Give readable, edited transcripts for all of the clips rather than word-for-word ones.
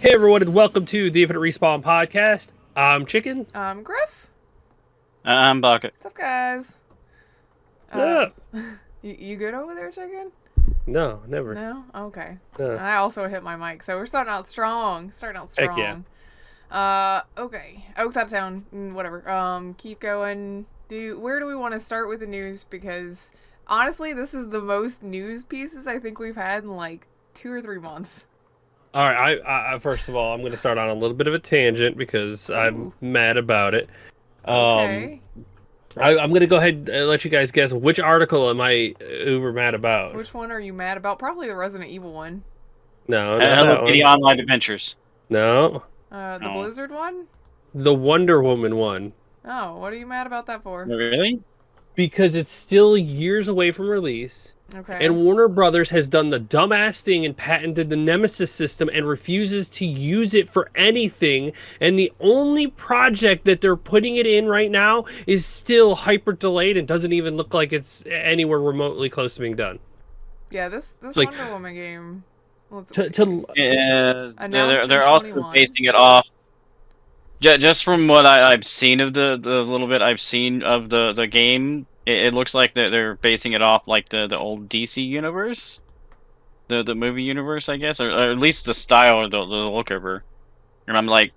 Hey everyone, and welcome to the Infinite Respawn podcast. I'm Chicken. Griff? I'm Bucket. What's up, guys? What's up? You good over there, Chicken? No, never. No? Okay. No. I also hit my mic, so we're starting out strong. Heck yeah. Okay. Oak's out of town. Whatever. Keep going. Where do we want to start with the news? Because, honestly, this is the most news pieces I think we've had in, like, 2 or 3 months. All right, I first of all, I'm going to start on a little bit of a tangent because I'm mad about it. Okay. I'm going to go ahead and let you guys guess which article am I uber mad about. Which one are you mad about? Probably the Resident Evil one. No, not Hello that Kitty one. Online Adventures. No. The Blizzard one? The Wonder Woman one. Oh, what are you mad about that for? Really? Because it's still years away from release. Okay. And Warner Brothers has done the dumbass thing and patented the Nemesis system and refuses to use it for anything. And the only project that they're putting it in right now is still hyper delayed and doesn't even look like it's anywhere remotely close to being done. Yeah, this like, Wonder Woman game. Yeah, Announced they're in also 21. basing it off. Just from what I've seen of the little bit I've seen of the game, it looks like they're basing it off like the old DC universe, the movie universe, I guess, or at least the style or the look of her. And I'm like,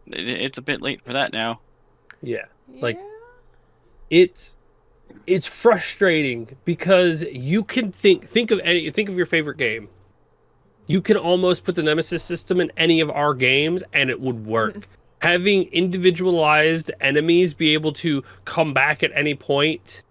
it's a bit late for that now. Yeah, like it's frustrating because you can think of your favorite game. You can almost put the Nemesis system in any of our games and it would work. Having individualized enemies be able to come back at any point,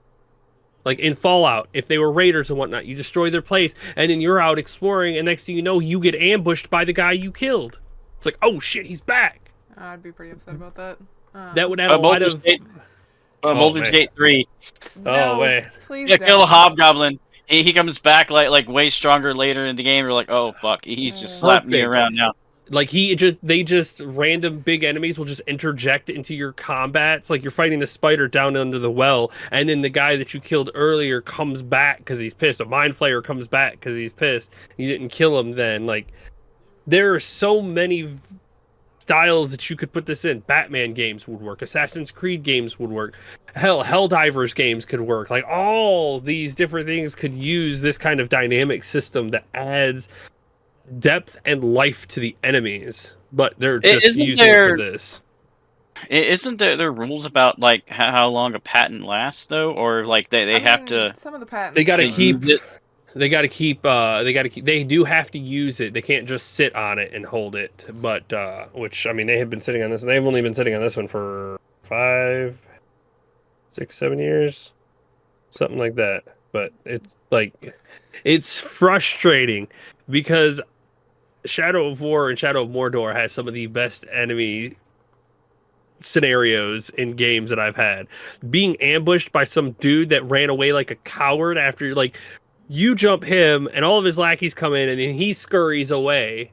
like in Fallout, if they were raiders and whatnot, you destroy their place and then you're out exploring and next thing you know, you get ambushed by the guy you killed. It's like, oh shit, he's back. I'd be pretty upset about that. That would add a lot of... Baldur's Gate 3. Oh, wait. Please Yeah, don't. kill a hobgoblin. He comes back like way stronger later in the game. You're like, oh fuck, he's just slapping me around now. Like they just random big enemies will just interject into your combat. It's like you're fighting the spider down under the well, and then the guy that you killed earlier comes back because he's pissed. A mind flayer comes back because he's pissed. You didn't kill him then. Like there are so many styles that you could put this in. Batman games would work. Assassin's Creed games would work. Hell, Helldivers games could work. Like all these different things could use this kind of dynamic system that adds depth and life to the enemies. But they're just using it for this. Isn't there rules about like how long a patent lasts though, or like they have to? Some of the patents. They got to keep it. They do have to use it. They can't just sit on it and hold it. But which I mean, they have been sitting on this. They've only been sitting on this one for 5, 6, 7 years, something like that. But it's like it's frustrating because Shadow of War and Shadow of Mordor has some of the best enemy scenarios in games that I've had. Being ambushed by some dude that ran away like a coward after like. You jump him, and all of his lackeys come in, and then he scurries away.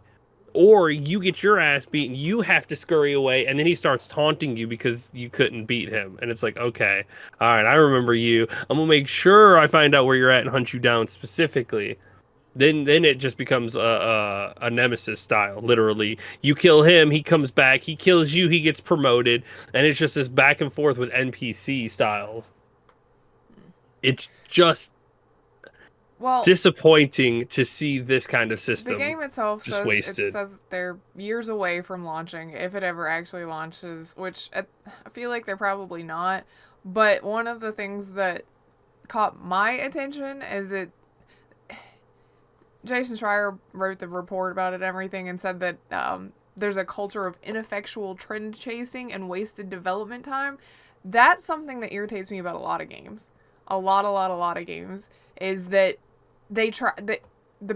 Or you get your ass beaten, you have to scurry away, and then he starts taunting you because you couldn't beat him. And it's like, okay, all right, I remember you. I'm going to make sure I find out where you're at and hunt you down specifically. Then it just becomes a nemesis style, literally. You kill him, he comes back, he kills you, he gets promoted, and it's just this back and forth with NPC styles. It's just... disappointing to see this kind of system. The game itself just wasted. It says they're years away from launching, if it ever actually launches, which I feel like they're probably not. But one of the things that caught my attention is Jason Schreier wrote the report about it and everything and said that there's a culture of ineffectual trend chasing and wasted development time. That's something that irritates me about a lot of games. A lot of games is that the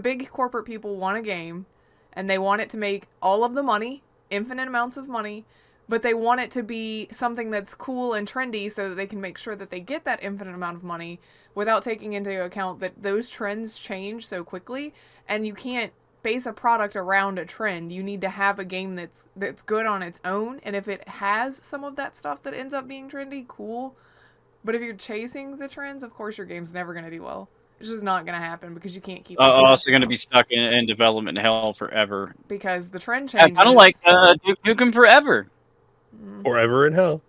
big corporate people want a game and they want it to make all of the money, infinite amounts of money, but they want it to be something that's cool and trendy so that they can make sure that they get that infinite amount of money without taking into account that those trends change so quickly and you can't base a product around a trend. You need to have a game that's good on its own, and if it has some of that stuff that ends up being trendy, cool. But if you're chasing the trends, of course your game's never going to do well. It's just not gonna happen because you can't keep up with that Also going to stuff. be stuck in development hell forever. Because the trend Yeah, kind of changes. like Duke Nukem Forever. Forever in hell.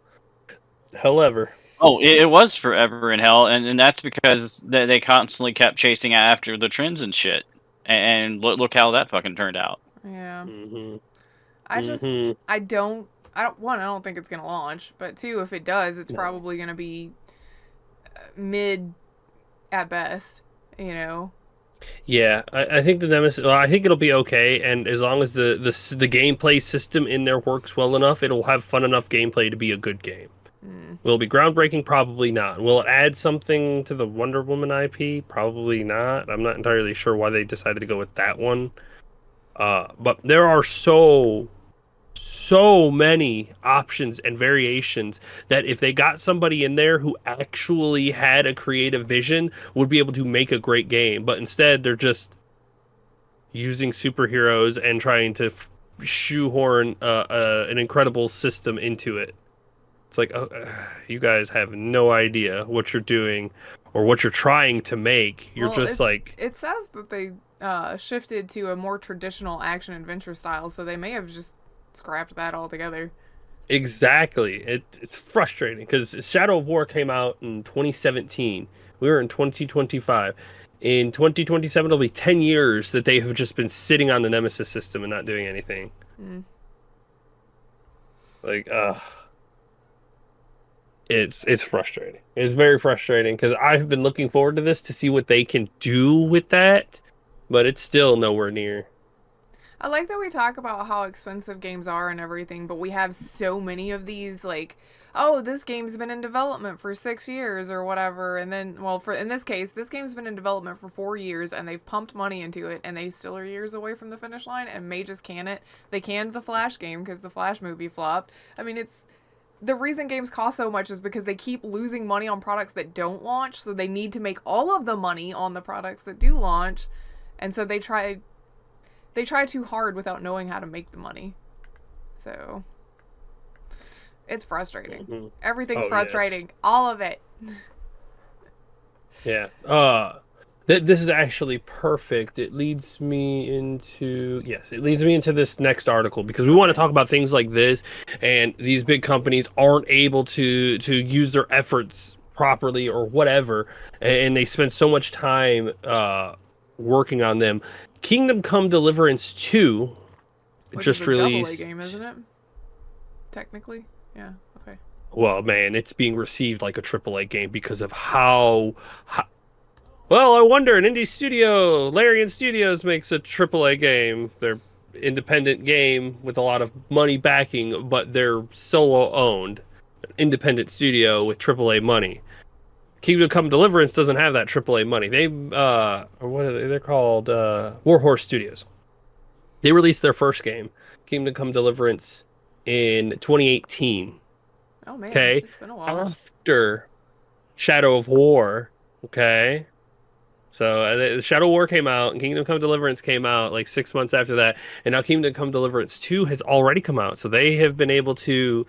Hell ever. Oh, it was forever in hell, and that's because they constantly kept chasing after the trends and shit. And look how that fucking turned out. Yeah. Mm-hmm. I just Mm-hmm. I don't one, I don't think it's gonna launch, but two, if it does, it's No. probably gonna be mid at best, you know. Yeah, I think the Nemesis. Well, I think it'll be okay, and as long as the gameplay system in there works well enough, it'll have fun enough gameplay to be a good game. Will it be groundbreaking? Probably not. Will it add something to the Wonder Woman IP? Probably not. I'm not entirely sure why they decided to go with that one. But there are so many options and variations that if they got somebody in there who actually had a creative vision, would be able to make a great game. But instead, they're just using superheroes and trying to shoehorn an incredible system into it. It's like, you guys have no idea what you're doing or what you're trying to make. You're Well, just like, it says that they shifted to a more traditional action adventure style, so they may have just scrapped that altogether. exactly. It's frustrating because Shadow of War came out in 2017. We were in 2025. In 2027, it'll be 10 years that they have just been sitting on the Nemesis system and not doing anything. Like, it's frustrating. It's very frustrating because I've been looking forward to this to see what they can do with that, but it's still nowhere near. I like that we talk about how expensive games are and everything, but we have so many of these, like, oh, this game's been in development for 6 years or whatever, and then, well, for in this case, this game's been in development for 4 years, and they've pumped money into it, and they still are years away from the finish line, and may just can it. They canned the Flash game because the Flash movie flopped. I mean, it's the reason games cost so much is because they keep losing money on products that don't launch, so they need to make all of the money on the products that do launch, and so they try too hard without knowing how to make the money. So it's frustrating. Mm-hmm. Everything's Oh, frustrating. yes. All of it. Yeah. This is actually perfect. It leads me into this next article because we want to talk about things like this, and these big companies aren't able to use their efforts properly or whatever, and they spend so much time working on them. Kingdom Come Deliverance 2 Which just is a released. AA game, isn't it? Technically. Yeah. Okay. Well, man, it's being received like a AAA game because of how well, I wonder, an indie studio, Larian Studios makes a AAA game. They're independent game with a lot of money backing, but they're solo owned. An independent studio with AAA money. Kingdom Come Deliverance doesn't have that AAA money. They or what are they? They're called Warhorse Studios. They released their first game, Kingdom Come Deliverance, in 2018. Oh man, Okay, it's been a while. after Shadow of War. Okay. So Shadow War came out, and Kingdom Come Deliverance came out like 6 months after that, and now Kingdom Come Deliverance 2 has already come out. So they have been able to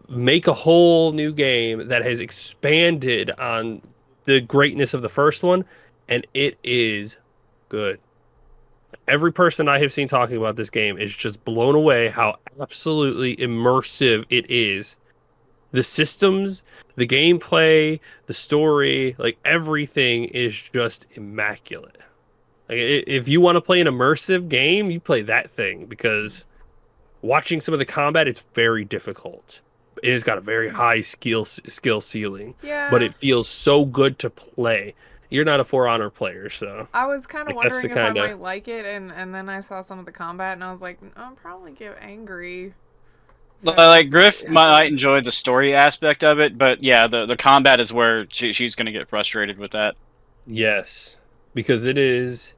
make a whole new game that has expanded on the greatness of the first one, and it is good. Every person I have seen talking about this game is just blown away how absolutely immersive it is. The systems, the gameplay, the story, like everything is just immaculate. Like, if you want to play an immersive game, you play that thing because watching some of the combat, it's very difficult. It has got a very high skill ceiling, but Yeah. it feels so good to play. You're not a For Honor player, so I was kind of like that's the wondering if I kind of might like it, and then I saw some of the combat, and I was like, I'll probably get angry. So, Like Griff yeah. might enjoy the story aspect of it, but yeah, the combat is where she's going to get frustrated with that. yes, because it is.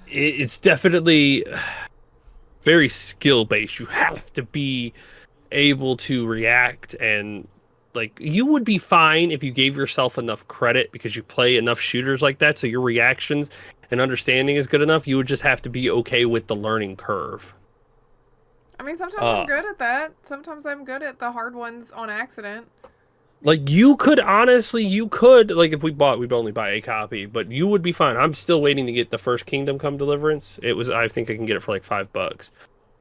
It's definitely very skill based. You have to be able to react, and like you would be fine if you gave yourself enough credit because you play enough shooters like that, so your reactions and understanding is good enough. You would just have to be okay with the learning curve. I mean, sometimes I'm good at that. Sometimes I'm good at the hard ones on accident. Like you could honestly, like if we'd only buy a copy, but you would be fine. I'm still waiting to get the first Kingdom Come Deliverance. I think I can get it for like $5.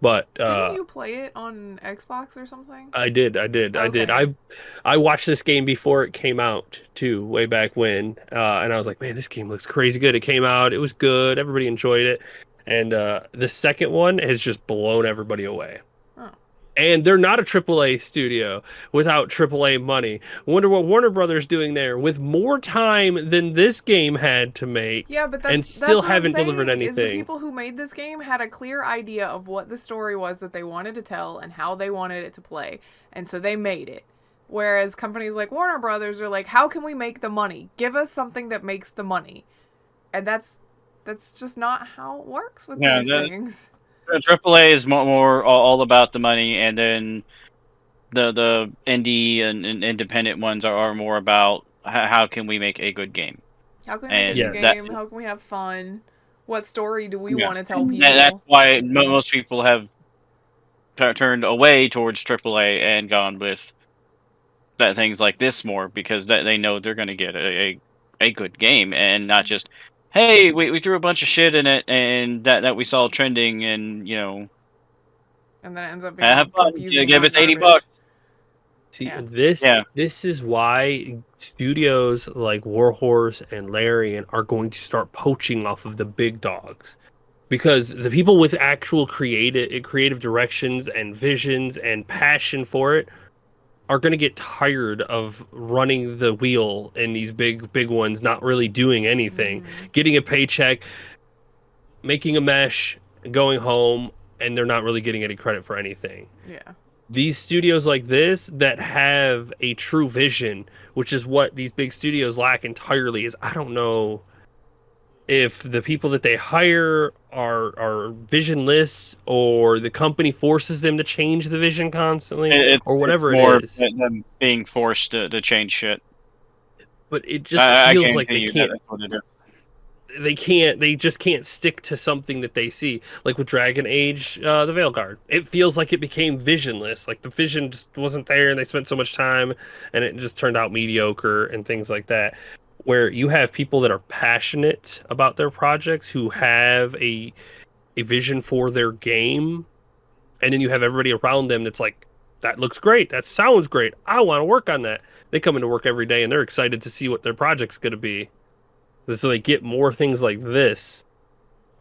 But Didn't you play it on Xbox or something? I did. Okay. I watched this game before it came out too, way back when, and I was like, man, this game looks crazy good. It came out, it was good, everybody enjoyed it, and the second one has just blown everybody away. Oh. And they're not a AAA studio without AAA money. Wonder what Warner Brothers doing there with more time than this game had to make, Yeah, but and that's still what I'm haven't delivered saying. Is the anything. people who made this game had a clear idea of what the story was that they wanted to tell and how they wanted it to play, and so they made it. Whereas companies like Warner Brothers are like, how can we make the money? Give us something that makes the money, and that's just not how it works with Yeah, these things. the AAA is more all about the money, and then the indie and independent ones are more about how can we make a good game, How can we make a good and Yes. game? How can we have fun? What story do we yeah, want to tell and that's people? why most people have turned away towards AAA and gone with that things like this more because they know they're going to get a good game and not just, hey, we threw a bunch of shit in it and that we saw trending and And then it ends up have being fun, confusing give hot us 80 garbage. bucks. See, Yeah. Yeah. this is why studios like Warhorse and Larian are going to start poaching off of the big dogs. Because the people with actual creative directions and visions and passion for it are going to get tired of running the wheel in these big ones, not really doing anything, getting a paycheck, making a mesh, going home, and they're not really getting any credit for anything. Yeah. These studios like this that have a true vision, which is what these big studios lack entirely, is I don't know if the people that they hire are visionless or the company forces them to change the vision constantly or It's whatever it more is. them being forced to change shit. But it just I feels like guarantee you that that's what it is. they just can't stick to something that they see, like with Dragon Age, the Veilguard. It feels like it became visionless, like the vision just wasn't there and they spent so much time and it just turned out mediocre and things like that, where you have people that are passionate about their projects who have a vision for their game, and then you have everybody around them that's like, that looks great, that sounds great, I want to work on that. They come into work every day and they're excited to see what their project's going to be, so they get more things like this,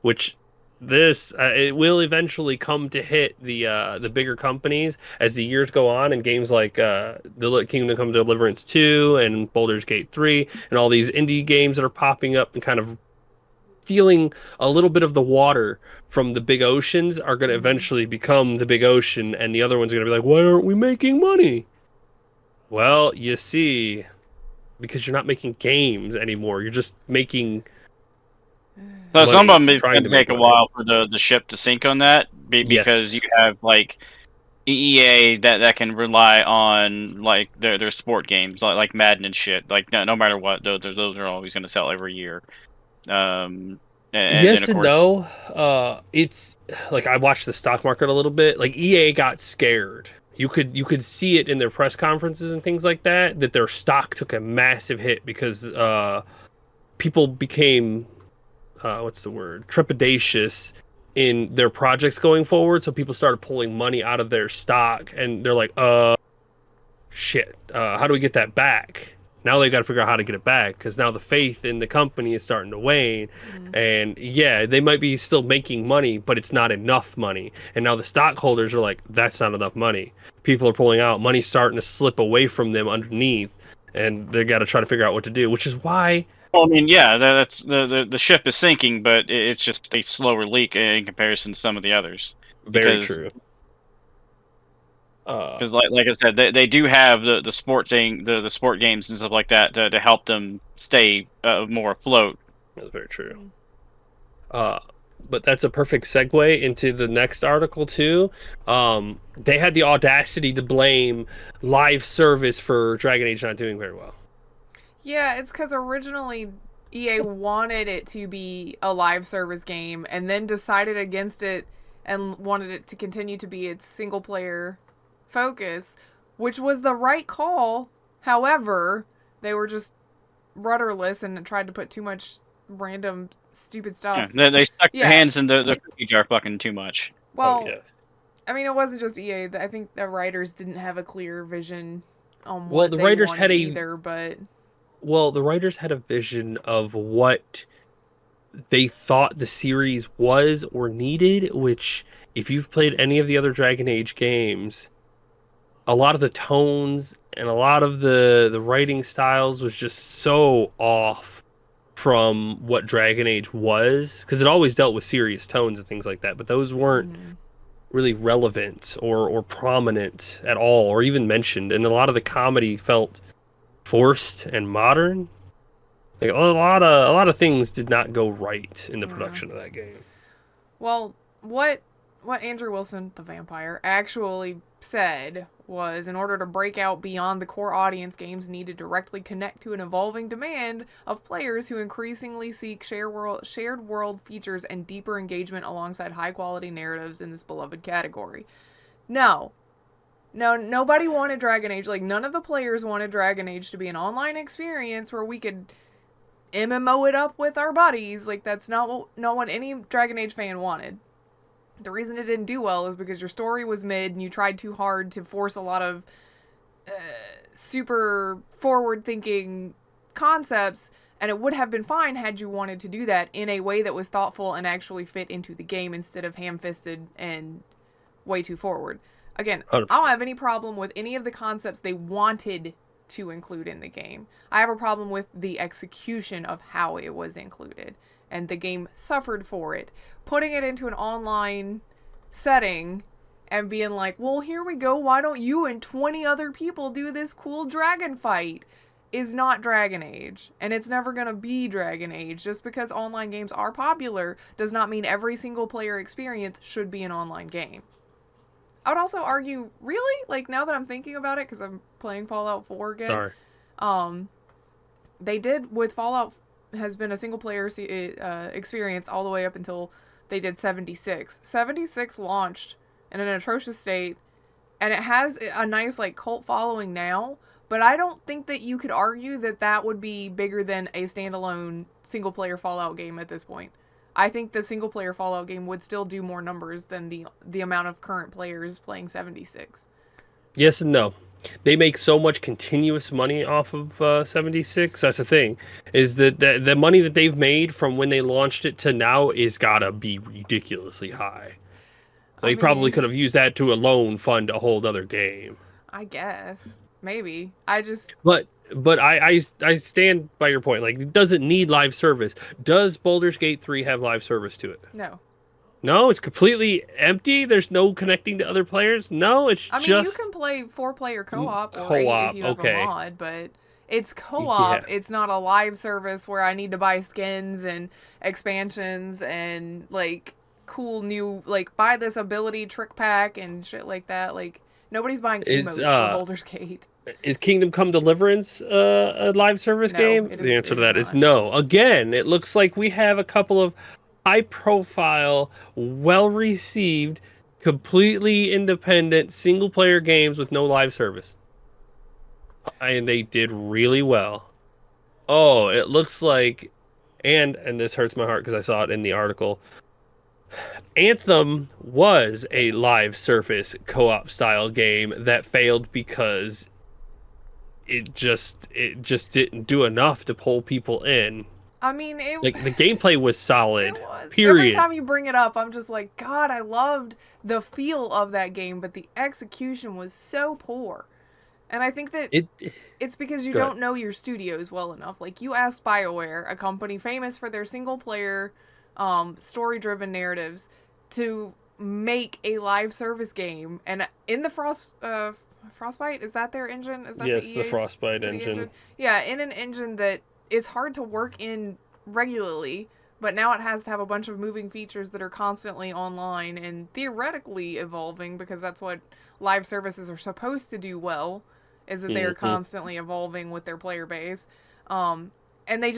which this it will eventually come to hit the bigger companies as the years go on, and games like the Kingdom Come Deliverance 2 and Baldur's Gate 3 and all these indie games that are popping up and kind of stealing a little bit of the water from the big oceans are going to eventually become the big ocean, and the other ones are going to be like, why aren't we making money? Well, you see, because you're not making games anymore, you're just making So some of money, them it's trying going to to make take a money. while for the ship to sink on that because you Yes. have like EA that can rely on like their sport games like Madden and shit. Like no matter what, those are always going to sell every year. And then Yes of and course, no. It's like I watched the stock market a little bit. Like EA got scared. You could see it in their press conferences and things like that, that their stock took a massive hit because people became what's the word, trepidatious in their projects going forward. So people started pulling money out of their stock, and they're like, shit, how do we get that back? Now they got to figure out how to get it back, because now the faith in the company is starting to wane. And yeah, they might be still making money, but it's not enough money. And now the stockholders are like, that's not enough money. People are pulling out, money's starting to slip away from them underneath, and they got to try to figure out what to do, which is why. well, I mean, yeah, that's the ship is sinking, but it's just a slower leak in comparison to some of the others Very because true. like I said, they do have the sport thing, the sport games and stuff like that to help them stay more afloat. That's very true. Uh, but that's a perfect segue into the next article too. They had the audacity to blame live service for Dragon Age not doing very well. Yeah, it's because originally EA wanted it to be a live service game and then decided against it and wanted it to continue to be its single player focus, which was the right call However, they were just rudderless and tried to put too much random stupid Yeah, stuff. they stuck their Yeah. hands in the cookie jar fucking too much. Well, Oh yes. I mean, it wasn't just EA. I think the writers didn't have a clear vision on Well, what the they writers wanted had a either, but the writers had a vision of what they thought the series was or needed, which if you've played any of the other Dragon Age games, a lot of the tones and a lot of the writing styles was just so off from what Dragon Age was, because it always dealt with serious tones and things like that, but those weren't really relevant or prominent at all or even mentioned, and a lot of the comedy felt forced and modern. Like a lot of things did not go right in the production of that game. well, what Andrew Wilson, the vampire, actually said was in order to break out beyond the core audience, games need to directly connect to an evolving demand of players who increasingly seek shared world features and deeper engagement alongside high quality narratives in this beloved category. No, nobody wanted Dragon Age. Like, none of the players wanted Dragon Age to be an online experience where we could MMO it up with our buddies. Like, that's not what any Dragon Age fan wanted. The reason it didn't do well is because your story was mid and you tried too hard to force a lot of super forward-thinking concepts, and it would have been fine had you wanted to do that in a way that was thoughtful and actually fit into the game instead of ham-fisted and way too forward. Again, I don't have any problem with any of the concepts they wanted to include in the game. I have a problem with the execution of how it was included, and the game suffered for it. Putting it into an online setting and being like, well, here we go, why don't you and 20 other people do this cool dragon fight, is not Dragon Age. And it's never going to be Dragon Age. Just because online games are popular does not mean every single player experience should be an online game. I would also argue, really? Like, now that I'm thinking about it, because I'm playing Fallout 4 again. Sorry. They did, with Fallout has been a single player experience all the way up until they did 76. 76 launched in an atrocious state, and it has a nice, like, cult following now, but I don't think that you could argue that that would be bigger than a standalone single player Fallout game at this point. I think the single player Fallout game would still do more numbers than the amount of current players playing 76. Yes and no. They make so much continuous money off of 76. That's the thing, is that the money that they've made from when they launched it to now is gotta be ridiculously high. They probably could have used that to alone fund a whole other game. I guess. Maybe. But I stand by your point. Like, it doesn't need live service. Does Baldur's Gate 3 have live service to it? No. No, it's completely empty. There's no connecting to other players. No, it's just... I mean, you can play 4-player co-op or 8 if you have a mod, but it's co-op. Yeah. It's not a live service where I need to buy skins and expansions and, like, cool new, like, buy this ability trick pack and shit like that. Like, nobody's buying emotes for Baldur's Gate. Is Kingdom Come Deliverance a live service game? The answer to that is no. Again, it looks like we have a couple of high-profile, well-received, completely independent single-player games with no live service. And they did really well. Oh, it looks like... And this hurts my heart because I saw it in the article. Anthem was a live service co-op style game that failed because it just didn't do enough to pull people in. I mean, the gameplay was solid. It was. Period. Every time you bring it up, I'm just like, God, I loved the feel of that game, but the execution was so poor. And I think that it's because you don't know your studios well enough. Like, you asked BioWare, a company famous for their single-player, story-driven narratives, to make a live service game, and in the Frostbite, is that their engine? Is that the Frostbite engine? Yeah, in an engine that is hard to work in regularly, but now it has to have a bunch of moving features that are constantly online and theoretically evolving, because that's what live services are supposed to do well, is that they are constantly evolving with their player base. And they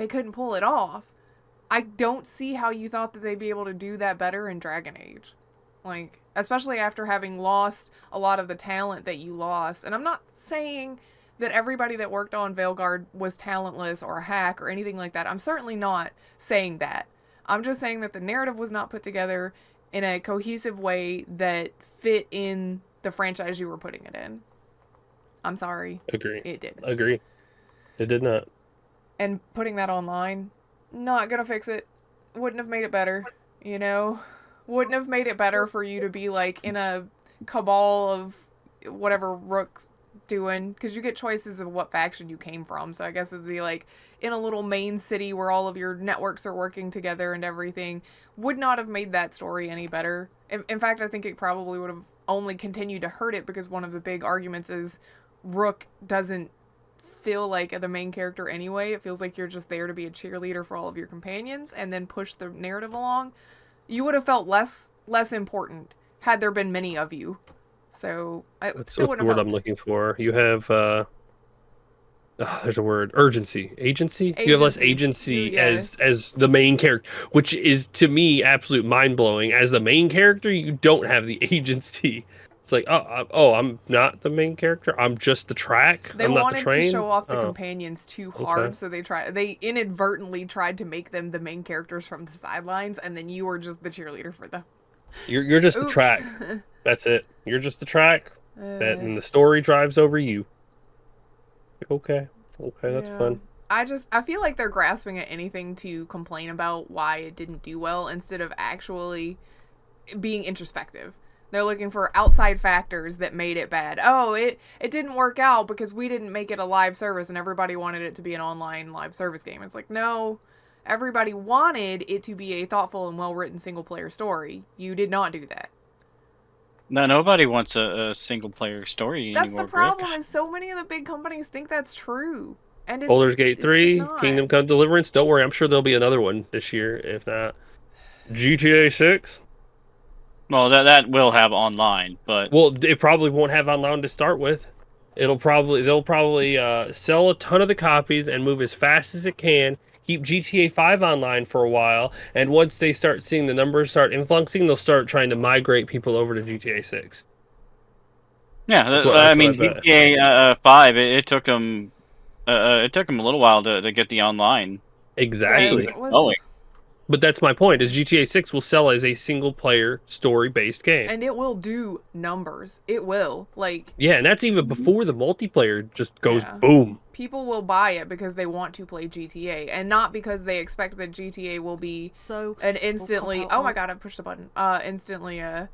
couldn't pull it off. I don't see how you thought that they'd be able to do that better in Dragon Age. Like, especially after having lost a lot of the talent that you lost. And I'm not saying that everybody that worked on Veilguard was talentless or a hack or anything like that. I'm certainly not saying that. I'm just saying that the narrative was not put together in a cohesive way that fit in the franchise you were putting it in. I'm sorry. Agree. It didn't. Agree. It did not. And putting that online, not gonna fix it. Wouldn't have made it better, you know? Wouldn't have made it better for you to be like in a cabal of whatever Rook's doing, because you get choices of what faction you came from. So I guess it'd be like in a little main city where all of your networks are working together and everything. Would not have made that story any better. In fact, I think it probably would have only continued to hurt it, because one of the big arguments is Rook doesn't feel like the main character anyway. It feels like you're just there to be a cheerleader for all of your companions and then push the narrative along. You would have felt less important had there been many of you. So What's the word I'm looking for? You have there's a word, agency. You have less agency as the main character, which is to me absolute mind blowing. As the main character, you don't have the agency. It's like, I'm not the main character. I'm just the track. They I'm not the wanted train. to show off the companions too hard, so they inadvertently tried to make them the main characters from the sidelines, and then you were just the cheerleader for them. You're just the track. That's it. You're just the track, and the story drives over you. Okay, that's fun. I feel like they're grasping at anything to complain about why it didn't do well, instead of actually being introspective. They're looking for outside factors that made it bad. Oh, it didn't work out because we didn't make it a live service and everybody wanted it to be an online live service game. It's like, no, everybody wanted it to be a thoughtful and well-written single-player story. You did not do that. No, nobody wants a single-player story That's anymore. The problem is so many of the big companies think that's true. And it's, Baldur's Gate 3, Kingdom Come Deliverance. Don't worry, I'm sure there'll be another one this year, if not. GTA 6. Well, that will have online, but it probably won't have online to start with. They'll probably sell a ton of the copies and move as fast as it can. Keep GTA 5 online for a while, and once they start seeing the numbers start influxing, they'll start trying to migrate people over to GTA 6. Yeah, I mean GTA 5. It took them a little while to get the online. Exactly. But that's my point, is GTA 6 will sell as a single-player, story-based game. And it will do numbers. It will. Yeah, and that's even before the multiplayer just goes boom. People will buy it because they want to play GTA, and not because they expect that GTA will be an instantly... Oh my god, I pushed the button. Instantly an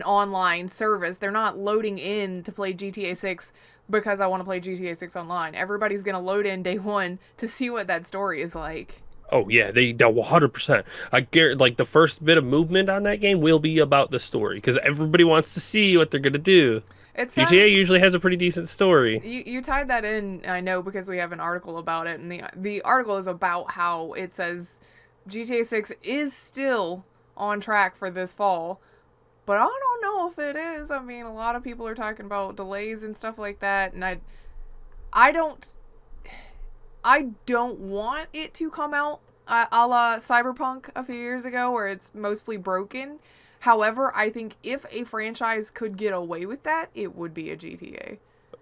online service. They're not loading in to play GTA 6 because I want to play GTA 6 online. Everybody's going to load in day one to see what that story is like. Oh yeah, they 100%. I guarantee, the first bit of movement on that game will be about the story, because everybody wants to see what they're gonna do. GTA usually has a pretty decent story. You tied that in, I know, because we have an article about it, and the article is about how it says GTA 6 is still on track for this fall, but I don't know if it is. I mean, a lot of people are talking about delays and stuff like that, and I don't want it to come out a la Cyberpunk a few years ago, where it's mostly broken. However, I think if a franchise could get away with that, it would be a GTA.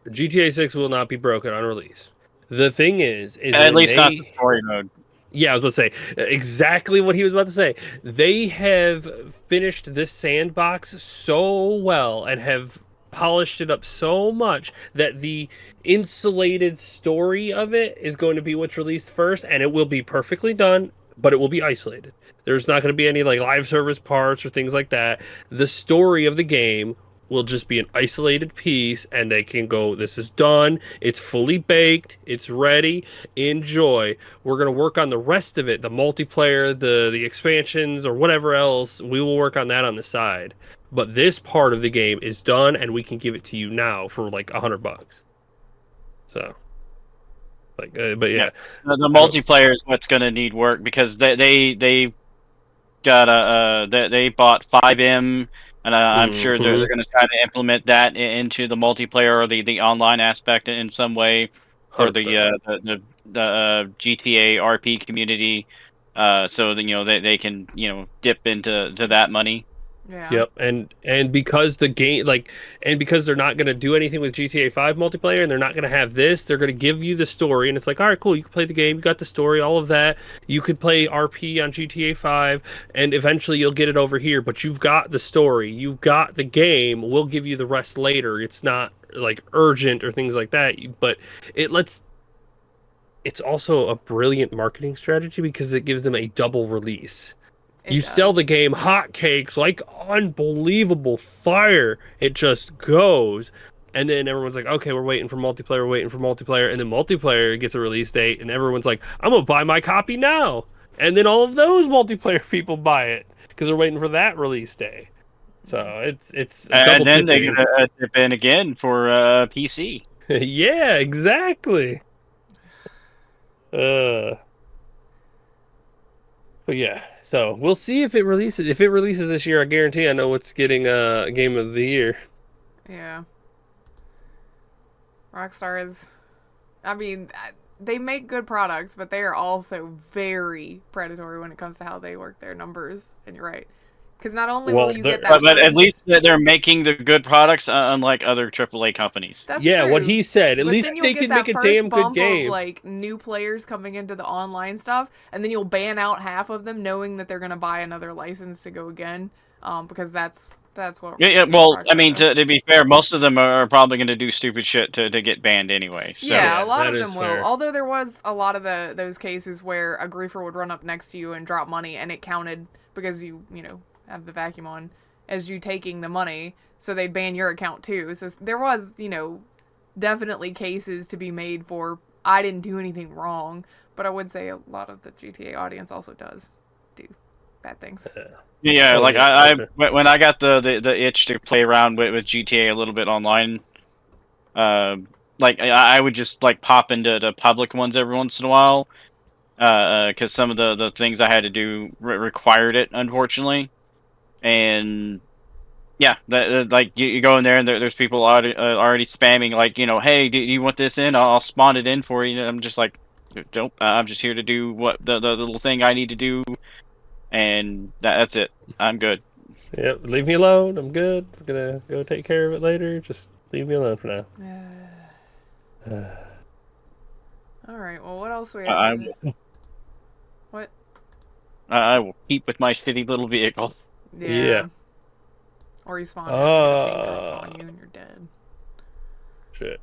GTA 6 will not be broken on release. The thing is at least not the story mode. Yeah, I was about to say exactly what he was about to say. They have finished this sandbox so well and have polished it up so much that the insulated story of it is going to be what's released first, and it will be perfectly done, but it will be isolated. There's not going to be any live service parts or things like that. The story of the game will just be an isolated piece, and they can go, this is done, it's fully baked, it's ready, enjoy. We're going to work on the rest of it, the multiplayer, the expansions, or whatever else. We will work on that on the side. But this part of the game is done, and we can give it to you now for $100. So, but yeah, the multiplayer is what's going to need work, because they got they bought 5M, and I'm sure they're going to try to implement that into the multiplayer or the online aspect in some way for the GTA RP community, so that they can dip into that money. Yeah. Yep, and because the game and because they're not going to do anything with GTA 5 multiplayer and they're not going to have this, they're going to give you the story and it's like, all right, cool, you can play the game, you got the story, all of that. You could play RP on GTA 5 and eventually you'll get it over here, but you've got the story, you've got the game. We'll give you the rest later. It's not like urgent or things like that, but it lets it's also a brilliant marketing strategy because it gives them a double release. It You sell the does. game hotcakes like unbelievable fire. It just goes. And then everyone's like, okay, we're waiting for multiplayer, we're waiting for multiplayer. And then multiplayer gets a release date, and everyone's like, I'm going to buy my copy now. And then all of those multiplayer people buy it because they're waiting for that release day. So it's double And then they're tipping. gonna dip in again for PC. Yeah, exactly. Uh, But yeah, so we'll see if it releases. If it releases this year, I guarantee I know what's getting game of the year. Yeah. Rockstar is. I mean, they make good products, but they are also very predatory when it comes to how they work their numbers. And you're right. Because not only Well, will you they're- get that But at first. least they're making the good products, unlike other AAA companies. That's Yeah, true. what he said. At But least then you'll they get can that make a first damn good bump of game. like new players coming into the online stuff, and then you'll ban out half of them, knowing that they're gonna buy another license to go again. Because that's what. Yeah, well, I Rockstar mean, does. to be fair, most of them are probably going to do stupid shit to get banned anyway. So Yeah, Yeah, a lot that of is them will. fair. Although there was a lot of those cases where a griefer would run up next to you and drop money, and it counted because you know have the vacuum on as you taking the money, so they'd ban your account too. So there was definitely cases to be made for I didn't do anything wrong, but I would say a lot of the GTA audience also does do bad things. yeah, Oh, like yeah, I for sure. when I got the itch to play around with GTA a little bit online, like I would just like pop into the public ones every once in a while, because some of the things I had to do required it, unfortunately, and yeah, like you go in there and there's people already spamming like hey, do you want this in? I'll spawn it in for you. And I'm just like, don't. I'm just here to do what the little thing I need to do, and that's it. I'm good. Yep, leave me alone. I'm good. I'm gonna go take care of it later. Just leave me alone for now. All right. Well, what else do we have? I What? I will keep with my shitty little vehicle. Yeah. Yeah. Or you spawn in and get a tank drop on Uh, you and you're dead. shit.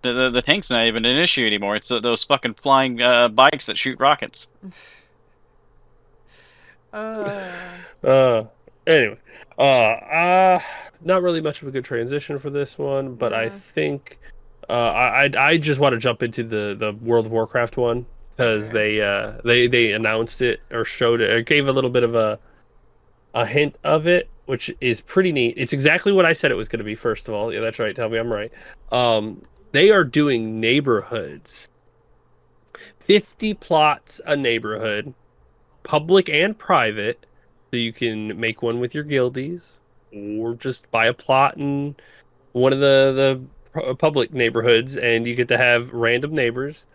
The tank's not even an issue anymore. It's those fucking flying bikes that shoot rockets. uh, Anyway, not really much of a good transition for this one, but I nah. think I just want to jump into the World of Warcraft one because Okay. they announced it or showed it or gave a little bit of a hint of it, which is pretty neat. It's exactly what I said it was going to be. First of all, yeah, that's right. Tell me I'm right. They are doing neighborhoods, 50 plots a neighborhood, public and private, so you can make one with your guildies, or just buy a plot in one of the public neighborhoods, and you get to have random neighbors.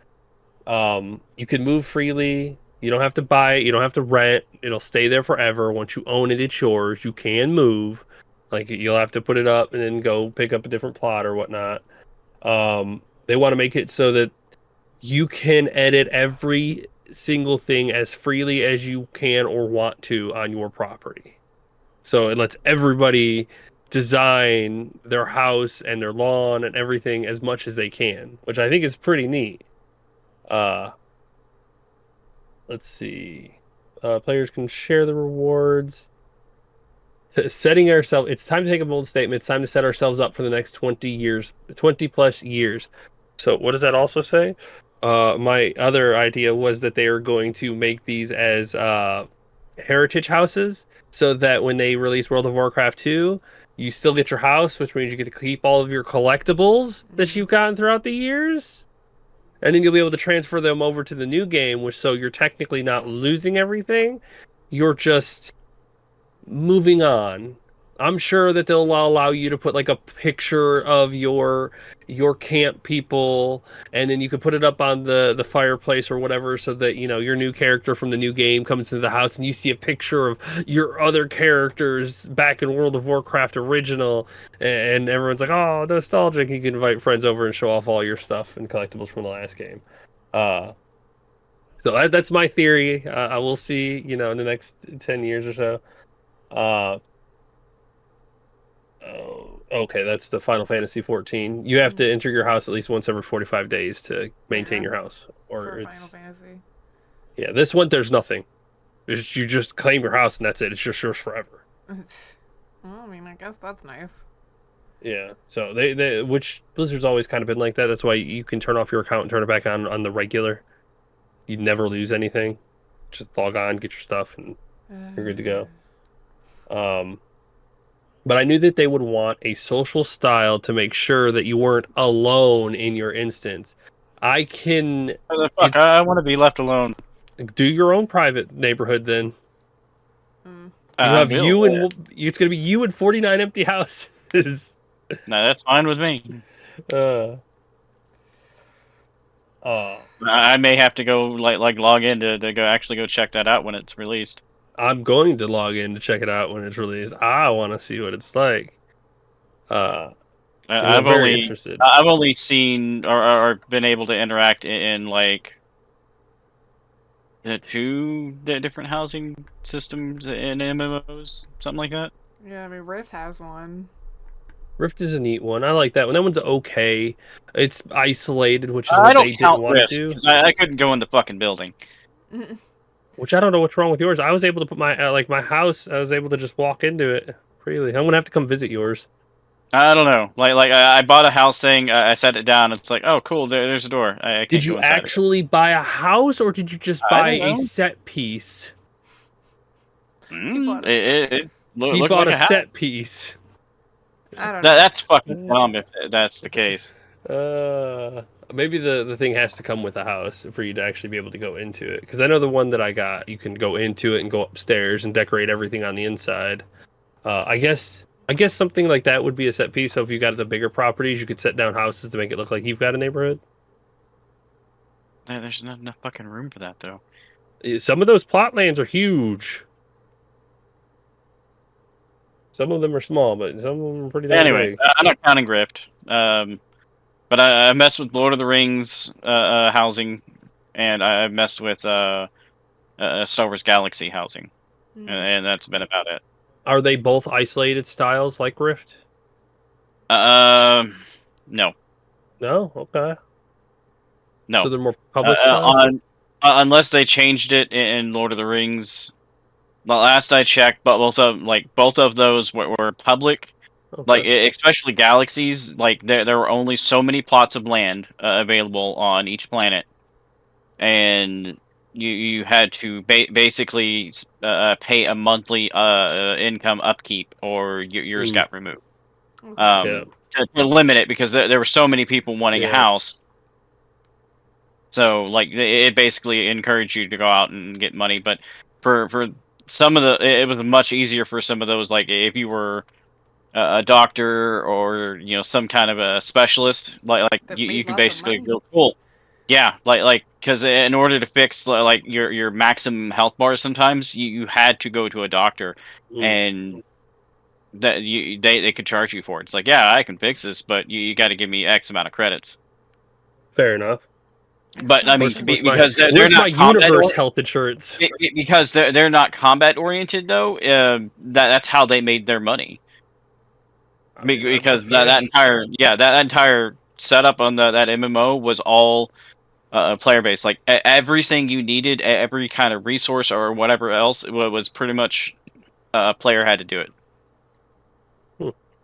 You can move freely. You don't have to buy it. You don't have to rent. It'll stay there forever. Once you own it, it's yours. You can move. Like you'll have to put it up and then go pick up a different plot or whatnot. They want to make it so that you can edit every single thing as freely as you can or want to on your property. So it lets everybody design their house and their lawn and everything as much as they can, which I think is pretty neat. Uh, let's see. Players can share the rewards. Setting ourselves, it's time to take a bold statement. It's time to set ourselves up for the next 20 years, 20 plus years. So, what does that also say? My other idea was that they are going to make these as heritage houses so that when they release World of Warcraft 2, you still get your house, which means you get to keep all of your collectibles that you've gotten throughout the years. And then you'll be able to transfer them over to the new game, which so you're technically not losing everything. You're just moving on. I'm sure that they'll allow you to put like a picture of your camp people, and then you could put it up on the fireplace or whatever, so that your new character from the new game comes into the house and you see a picture of your other characters back in World of Warcraft original, and everyone's like, oh, nostalgic. You can invite friends over and show off all your stuff and collectibles from the last game. So that's my theory. I will see, in the next 10 years or so. Oh, okay, that's the Final Fantasy 14. You have to enter your house at least once every 45 days to maintain your house, or For it's Final Fantasy. yeah. This one, there's nothing. You just claim your house and that's it. It's just yours forever. Well, I mean, I guess that's nice. Yeah. So they which Blizzard's always kind of been like that. That's why you can turn off your account and turn it back on the regular. You never lose anything. Just log on, get your stuff, and you're good to go. But I knew that they would want a social style to make sure that you weren't alone in your instance. I can What the fuck? I want to be left alone. do your own private neighborhood then. You have Bill, it's going to be you and 49 empty houses. no, that's fine with me. I may have to go like log in to go check that out when it's released. I'm going to log in to check it out when it's released. I want to see what it's like. I'm very interested. I've only seen or been able to interact in like two different housing systems in MMOs, something like that. Yeah, I mean, Rift has one. Rift is a neat one. I like that one. That one's okay. It's isolated, which is I what don't they count didn't want to Rift do. because I couldn't go in the fucking building. Which I don't know what's wrong with yours. I was able to put my house. I was able to just walk into it freely. I'm gonna have to come visit yours. I don't know. Like I bought a house thing. I set it down. It's like, oh, cool. There's a door. I can't Did you go inside actually buy a house, or did you just buy a set piece? It He looked bought like a set piece. I don't know. That's fucking dumb if that's the case. Maybe the thing has to come with a house for you to actually be able to go into it. Because I know the one that I got, you can go into it and go upstairs and decorate everything on the inside. I guess something like that would be a set piece. So if you got the bigger properties, you could set down houses to make it look like you've got a neighborhood. There's not enough fucking room for that though. Some of those plot lands are huge. Some of them are small, but some of them are pretty damn Anyway, big. I'm not counting Rift. But I messed with Lord of the Rings housing, and I messed with Star Wars Galaxy housing, and that's been about it. Are they both isolated styles like Rift? No. No? Okay. No. So they're more public style? Unless they changed it in Lord of the Rings. The last I checked, but both of those were public. Okay. Like especially galaxies, like there were only so many plots of land available on each planet, and you had to basically pay a monthly income upkeep, or yours got removed. To limit it, because there were so many people wanting a house. So like it basically encouraged you to go out and get money, but for some of it was much easier for some of those, like if you were a doctor or some kind of a specialist, like you can basically go cool. Yeah, like because in order to fix like your maximum health bar, sometimes you had to go to a doctor, and that they could charge you for it. It's like, yeah, I can fix this, but you got to give me X amount of credits. Fair enough. But I mean, because they're where's not my universe health insurance? Because they're not combat oriented though. That's how they made their money. Because that entire setup on that MMO was all player based. Like everything you needed, every kind of resource or whatever else, was pretty much a player had to do it.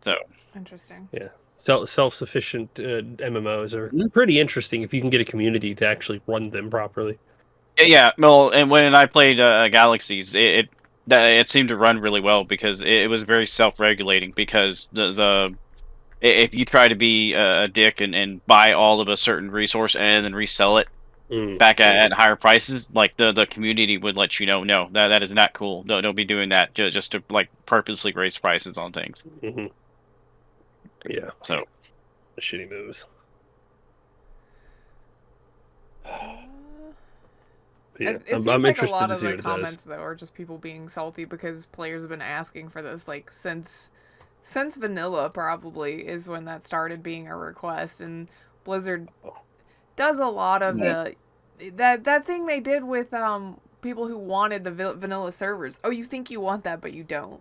So interesting. Yeah, self-sufficient MMOs are pretty interesting if you can get a community to actually run them properly. Yeah, well, and when I played Galaxies, it seemed to run really well because it was very self-regulating. Because if you try to be a dick and buy all of a certain resource and then resell it, back at higher prices, like the community would let you know, no, that is not cool. No, don't be doing that just to like purposely raise prices on things. Mm-hmm. Yeah. So Shitty moves. Yeah, It seems I'm like a interested lot to of see the what it comments does. though are just people being salty because players have been asking for this like since vanilla probably is when that started being a request, and Blizzard does a lot of yeah. that thing they did with people who wanted the vanilla servers. Oh, you think you want that but you don't.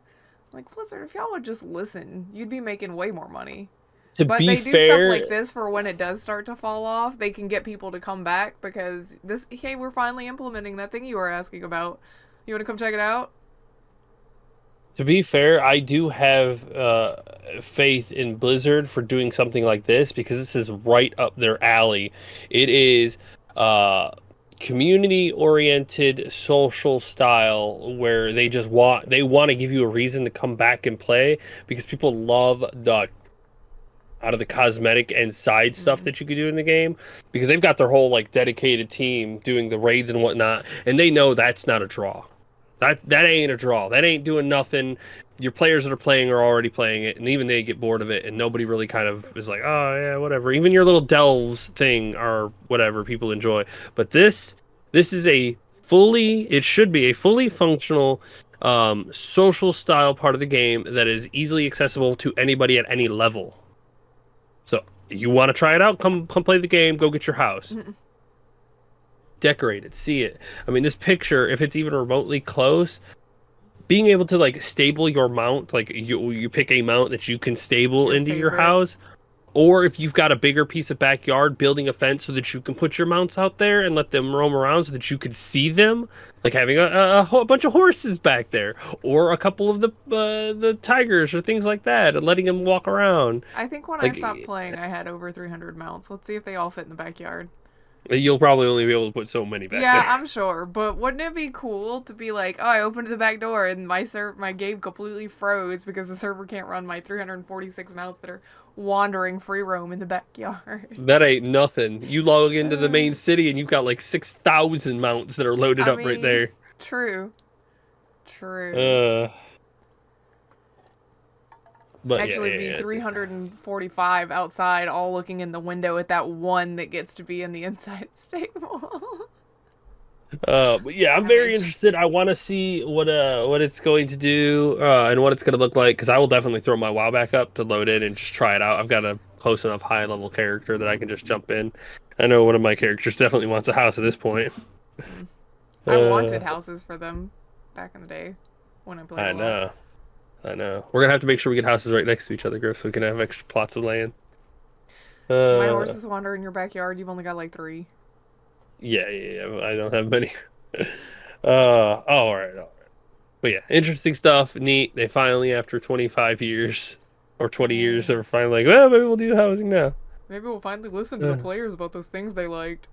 Like, Blizzard, if y'all would just listen, you'd be making way more money. To But be they do stuff fair, like this for when it does start to fall off. They can get people to come back because this. Hey, we're finally implementing that thing you were asking about. You want to come check it out? I do have faith in Blizzard for doing something like this because this is right up their alley. It is uh, community-oriented social style where they want to give you a reason to come back and play because people love the out of the cosmetic and side stuff Mm. that you could do in the game because they've got their whole like dedicated team doing the raids and whatnot, and they know that's not a draw. That ain't a draw. That ain't doing nothing. Your players that are playing are already playing it, and even they get bored of it, and nobody really kind of is like, oh yeah, whatever. Even your little delves thing or whatever people enjoy. But this is it should be a fully functional social style part of the game that is easily accessible to anybody at any level. So you want to try it out? Come play the game. Go get your house. Decorate it. See it. I mean, this picture, if it's even remotely close, being able to like stable your mount, like you pick a mount that you can stable Your into your favorite? house, or if you've got a bigger piece of backyard, building a fence so that you can put your mounts out there and let them roam around so that you can see them, like having a bunch of horses back there, or a couple of the tigers or things like that, and letting them walk around. I think when I Like stopped playing, I had over 300 mounts. Let's see if they all fit in the backyard. you'll probably only be able to put so many back Yeah, there. I'm sure, but wouldn't it be cool to be like, oh, I opened the back door and my game completely froze because the server can't run my 346 mounts that are wandering free roam in the backyard. That ain't nothing. You log into the Uh, main city and you've got like 6,000 mounts that are loaded I up right mean, there. true, true. Uh, but Actually, be yeah. 345 outside, all looking in the window at that one that gets to be in the inside stable. But yeah, I'm very Savage. interested. I want to see what it's going to do and what it's going to look like because I will definitely throw my WoW back up to load in and just try it out. I've got a close enough high level character that I can just jump in. I know one of my characters definitely wants a house at this point. I wanted Uh, houses for them back in the day when I played I a lot. know, I know. We're gonna have to make sure we get houses right next to each other, Griff, so we can have extra plots of land. Can my Uh, horses wander in your backyard? You've only got like 3. yeah. I don't have many. All right. But yeah, interesting stuff. Neat. They finally, after 25 years or 20 years, they're finally like, well, maybe we'll do housing now. Maybe we'll finally listen to the Uh, players about those things they liked.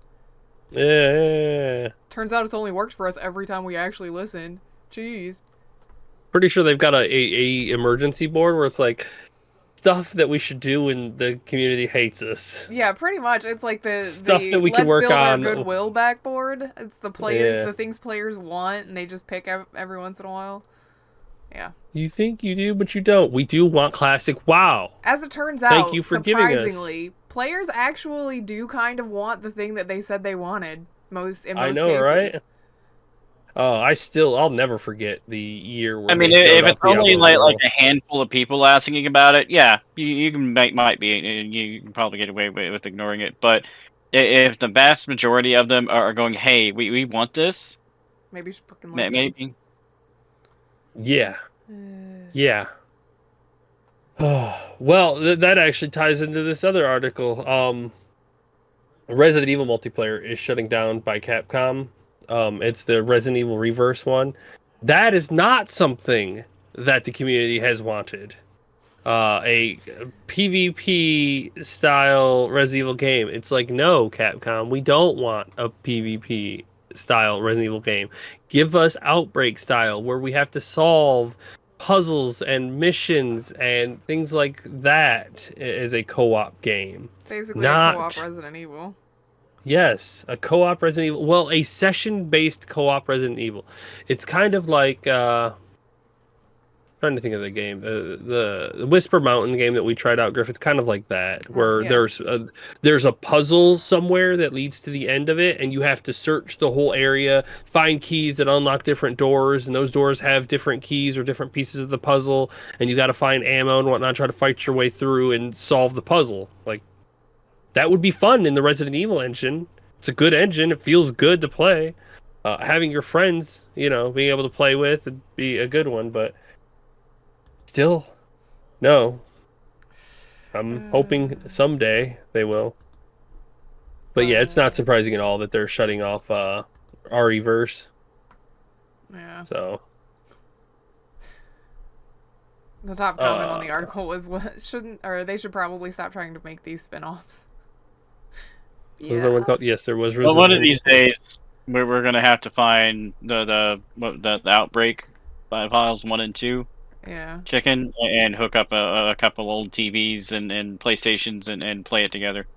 yeah. Turns out it's only worked for us every time we actually listened. Jeez. Pretty sure they've got a emergency board where it's like stuff that we should do when the community hates us. Yeah, pretty much. It's like Stuff the that we can let's work build our on. goodwill backboard. It's Yeah. the things players want, and they just pick every once in a while. Yeah. You think you do, but you don't. We do want classic WoW. As it turns Thank you out, for giving us. surprisingly, players actually do kind of want the thing that they said they wanted in I most know, cases. right? I'll never forget the year I where mean, they showed if it's off only Diablo like Immortal. a handful of people asking about it, yeah, you can might be you can probably get away with ignoring it. But if the vast majority of them are going, hey, we want this, Maybe you should fucking listen. maybe. Yeah, yeah. Well, that actually ties into this other article. Resident Evil multiplayer is shutting down by Capcom. It's the Resident Evil Reverse one. That is not something that the community has wanted. A PvP style Resident Evil game. It's like, no, Capcom, we don't want a PvP style Resident Evil game. Give us Outbreak style where we have to solve puzzles and missions and things like that as a co-op game. Basically, a co-op Not Resident Evil. Yes, a co-op Resident Evil. Well, a session-based co-op Resident Evil. It's kind of like trying to think of the game, the Whisper Mountain game that we tried out, Griff. It's kind of like that, where Yeah. there's a puzzle somewhere that leads to the end of it, and you have to search the whole area, find keys that unlock different doors, and those doors have different keys or different pieces of the puzzle, and you got to find ammo and whatnot, try to fight your way through and solve the puzzle. Like that would be fun in the Resident Evil engine. It's a good engine. It feels good to play. Having your friends, being able to play with would be a good one, but still, no. I'm hoping someday they will. But yeah, it's not surprising at all that they're shutting off RE-verse. Yeah. So The top comment on the article was, "What they should probably stop trying to make these spin-offs." Was there one called? Yes, there was. Well, one of these days, we're gonna have to find the Outbreak files 1 and 2. Yeah. Chicken, and hook up a couple old TVs and PlayStations and play it together.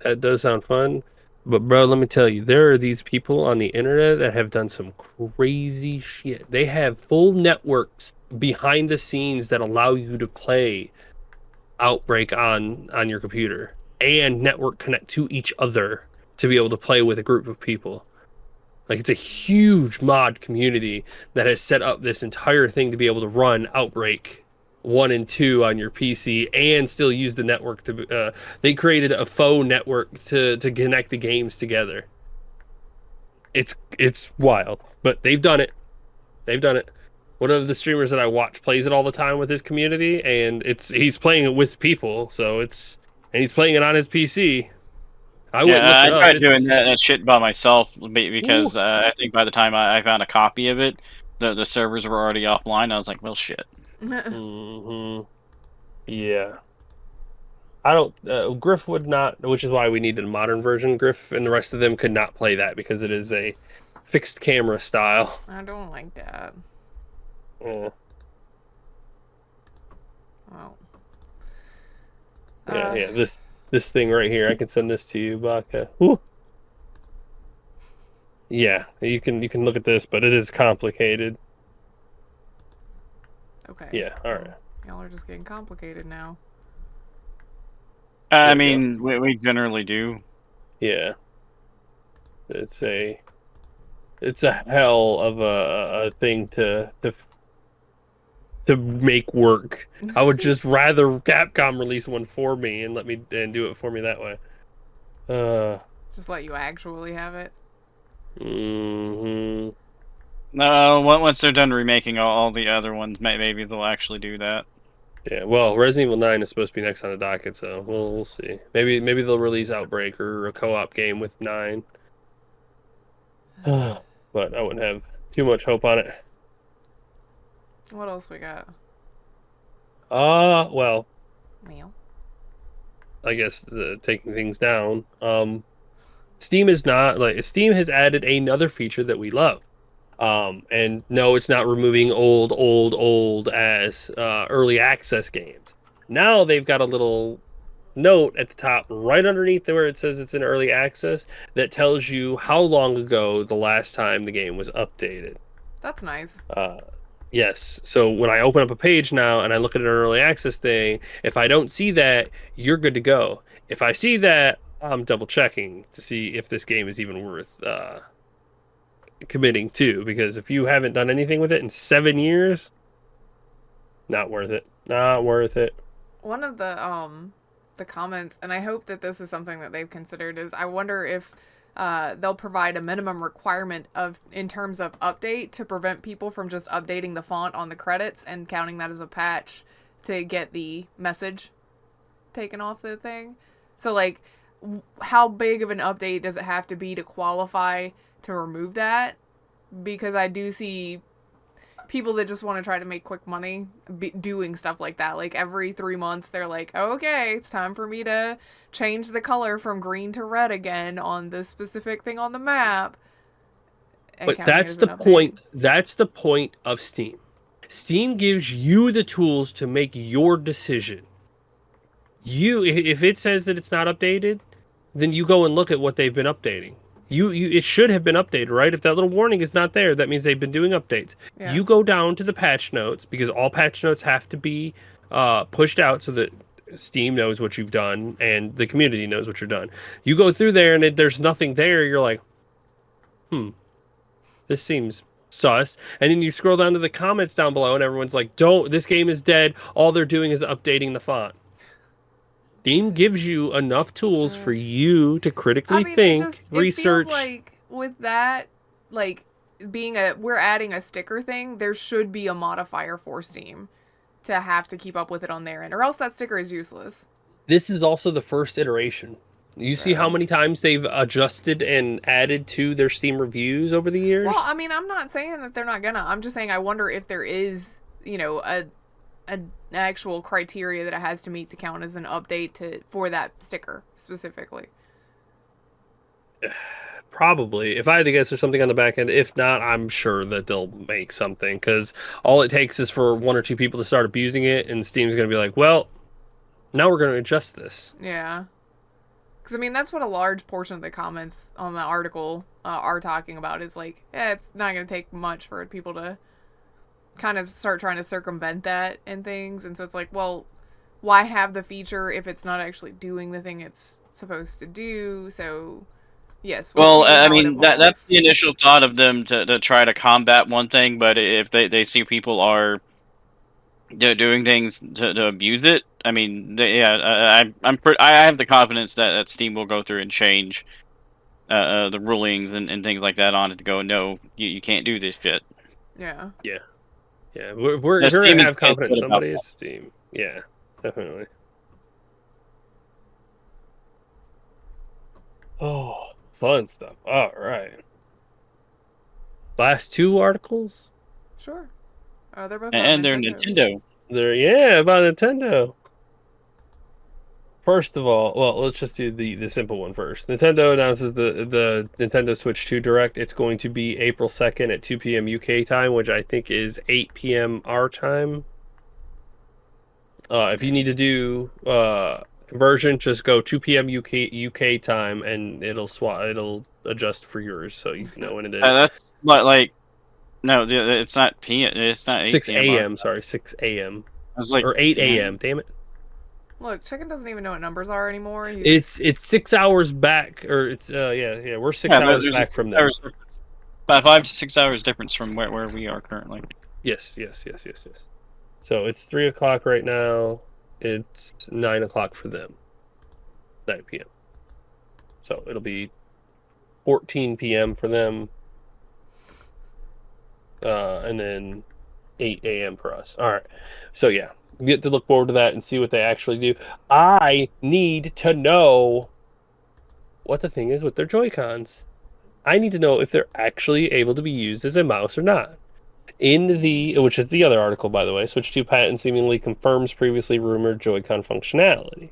That does sound fun. But bro, let me tell you, there are these people on the internet that have done some crazy shit. They have full networks behind the scenes that allow you to play Outbreak on your computer and network connect to each other to be able to play with a group of people. Like, it's a huge mod community that has set up this entire thing to be able to run Outbreak 1 and 2 on your PC and still use the network to. They created a faux network to connect the games together. It's wild, but they've done it. They've done it. One of the streamers that I watch plays it all the time with his community, and he's playing it with people, and he's playing it on his PC. I tried doing that shit by myself because I think by the time I found a copy of it, the servers were already offline. I was like, well, shit. Mm-hmm. Yeah. I don't. Griff would not, which is why we needed a modern version. Griff and the rest of them could not play that because it is a fixed camera style. I don't like that. Yeah. Well. Yeah. This thing right here, I can send this to you, Baka. Woo. Yeah, you can look at this, but it is complicated. Okay. Yeah, all right. Y'all are just getting complicated now. I mean, we generally do. Yeah. It's a hell of a thing to make work. I would just rather Capcom release one for me and do it for me that way. Just let you actually have it. Mm-hmm. No, once they're done remaking all the other ones, maybe they'll actually do that. Yeah, well, Resident Evil 9 is supposed to be next on the docket, so we'll see. Maybe they'll release Outbreak or a co-op game with 9. But I wouldn't have too much hope on it. What else we got? Well, Meow. I guess taking things down. Steam has added another feature that we love. And no, it's not removing old as early access games. Now they've got a little note at the top right underneath where it says it's in early access that tells you how long ago the last time the game was updated. That's nice. Yes. So when I open up a page now and I look at an early access thing, if I don't see that, you're good to go. If I see that, I'm double checking to see if this game is even worth committing to, because if you haven't done anything with it in 7 years, not worth it. Not worth it. One of the comments, and I hope that this is something that they've considered, is I wonder if they'll provide a minimum requirement in terms of update to prevent people from just updating the font on the credits and counting that as a patch to get the message taken off the thing. So like, how big of an update does it have to be to qualify to remove that? Because I do see people that just want to try to make quick money doing stuff like that. Like every 3 months they're like, oh, okay, it's time for me to change the color from green to red again on this specific thing on the map. But that's the point. That's the point of Steam. Steam gives you the tools to make your decision. If it says that it's not updated, then you go and look at what they've been updating. It should have been updated, right? If that little warning is not there, that means they've been doing updates. Yeah. You go down to the patch notes, because all patch notes have to be pushed out so that Steam knows what you've done and the community knows what you're done. You go through there and there's nothing there. You're like, this seems sus. And then you scroll down to the comments down below and everyone's like, this game is dead. All they're doing is updating the font. Steam gives you enough tools for you to critically think, research. It feels like with that, like we're adding a sticker thing, there should be a modifier for Steam to have to keep up with it on their end, or else that sticker is useless. This is also the first iteration. You see how many times they've adjusted and added to their Steam reviews over the years? Well, I mean, I'm not saying that they're not gonna. I'm just saying I wonder if there is, an actual criteria that it has to meet to count as an update for that sticker specifically. Probably. If I had to guess, there's something on the back end. If not, I'm sure that they'll make something, because all it takes is for one or two people to start abusing it, and Steam's going to be like, well, now we're going to adjust this. Yeah. Because, I mean, that's what a large portion of the comments on the article are talking about, is like, it's not going to take much for people to kind of start trying to circumvent that and things. And so it's like, well, why have the feature if it's not actually doing the thing it's supposed to do? So yes. Well, I mean, that's the initial thought of them to try to combat one thing, but if they see people are doing things to abuse it, I mean, I have the confidence that Steam will go through and change the rulings and things like that on it to go, no, you can't do this shit. Yeah. Yeah. Yeah, we're going to have confidence in somebody at Steam. Yeah, definitely. Oh, fun stuff. All right. Last two articles? Sure. They're both and they're Nintendo. About Nintendo. First of all, well, let's just do the simple one first. Nintendo announces the Nintendo Switch 2 Direct. It's going to be April 2nd at 2 p.m. UK time, which I think is 8 p.m. our time. If you need to do conversion, just go 2 p.m. UK time, and it'll adjust for yours, so you know when it is. That's like no, it's not p.m. It's not 8 6 a.m. Sorry, 6 a.m. I was like, or 8 a.m. Damn it. Look, Chicken doesn't even know what numbers are anymore. It's 6 hours back, or it's we're 6 hours back from them. 5 to 6 hours difference from where we are currently. Yes. So it's 3 o'clock right now. It's 9 o'clock for them. 9 p.m. So it'll be 14 p.m. for them, and then 8 a.m. for us. All right. So yeah. Get to look forward to that and see what they actually do. I need to know what the thing is with their Joy-Cons. I need to know if they're actually able to be used as a mouse or not. Which is the other article, by the way, Switch 2 patent seemingly confirms previously rumored Joy-Con functionality.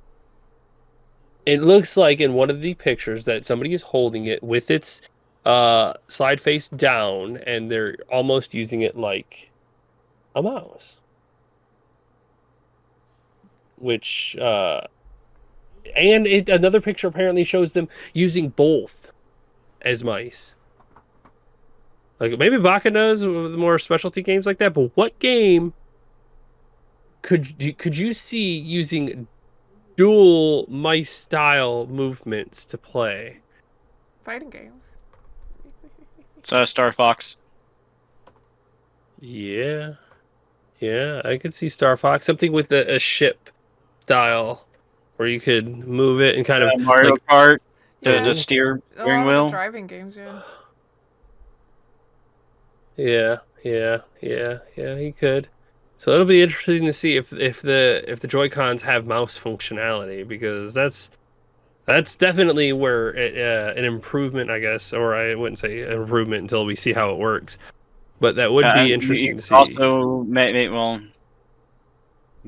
It looks like in one of the pictures that somebody is holding it with its slide face down, and they're almost using it like a mouse. Which another picture apparently shows them using both as mice. Like maybe Baka does with more specialty games like that, but what game could you see using dual mice style movements to play? Fighting games. So Star Fox. Yeah, I could see Star Fox, something with a ship style where you could move it and kind of Mario Kart, Yeah. the steering A lot of wheel. the driving games, yeah. Yeah, he could. So it'll be interesting to see if the Joy-Cons have mouse functionality, because that's definitely where an improvement, I guess, or I wouldn't say an improvement until we see how it works. But that would be interesting to see. Also,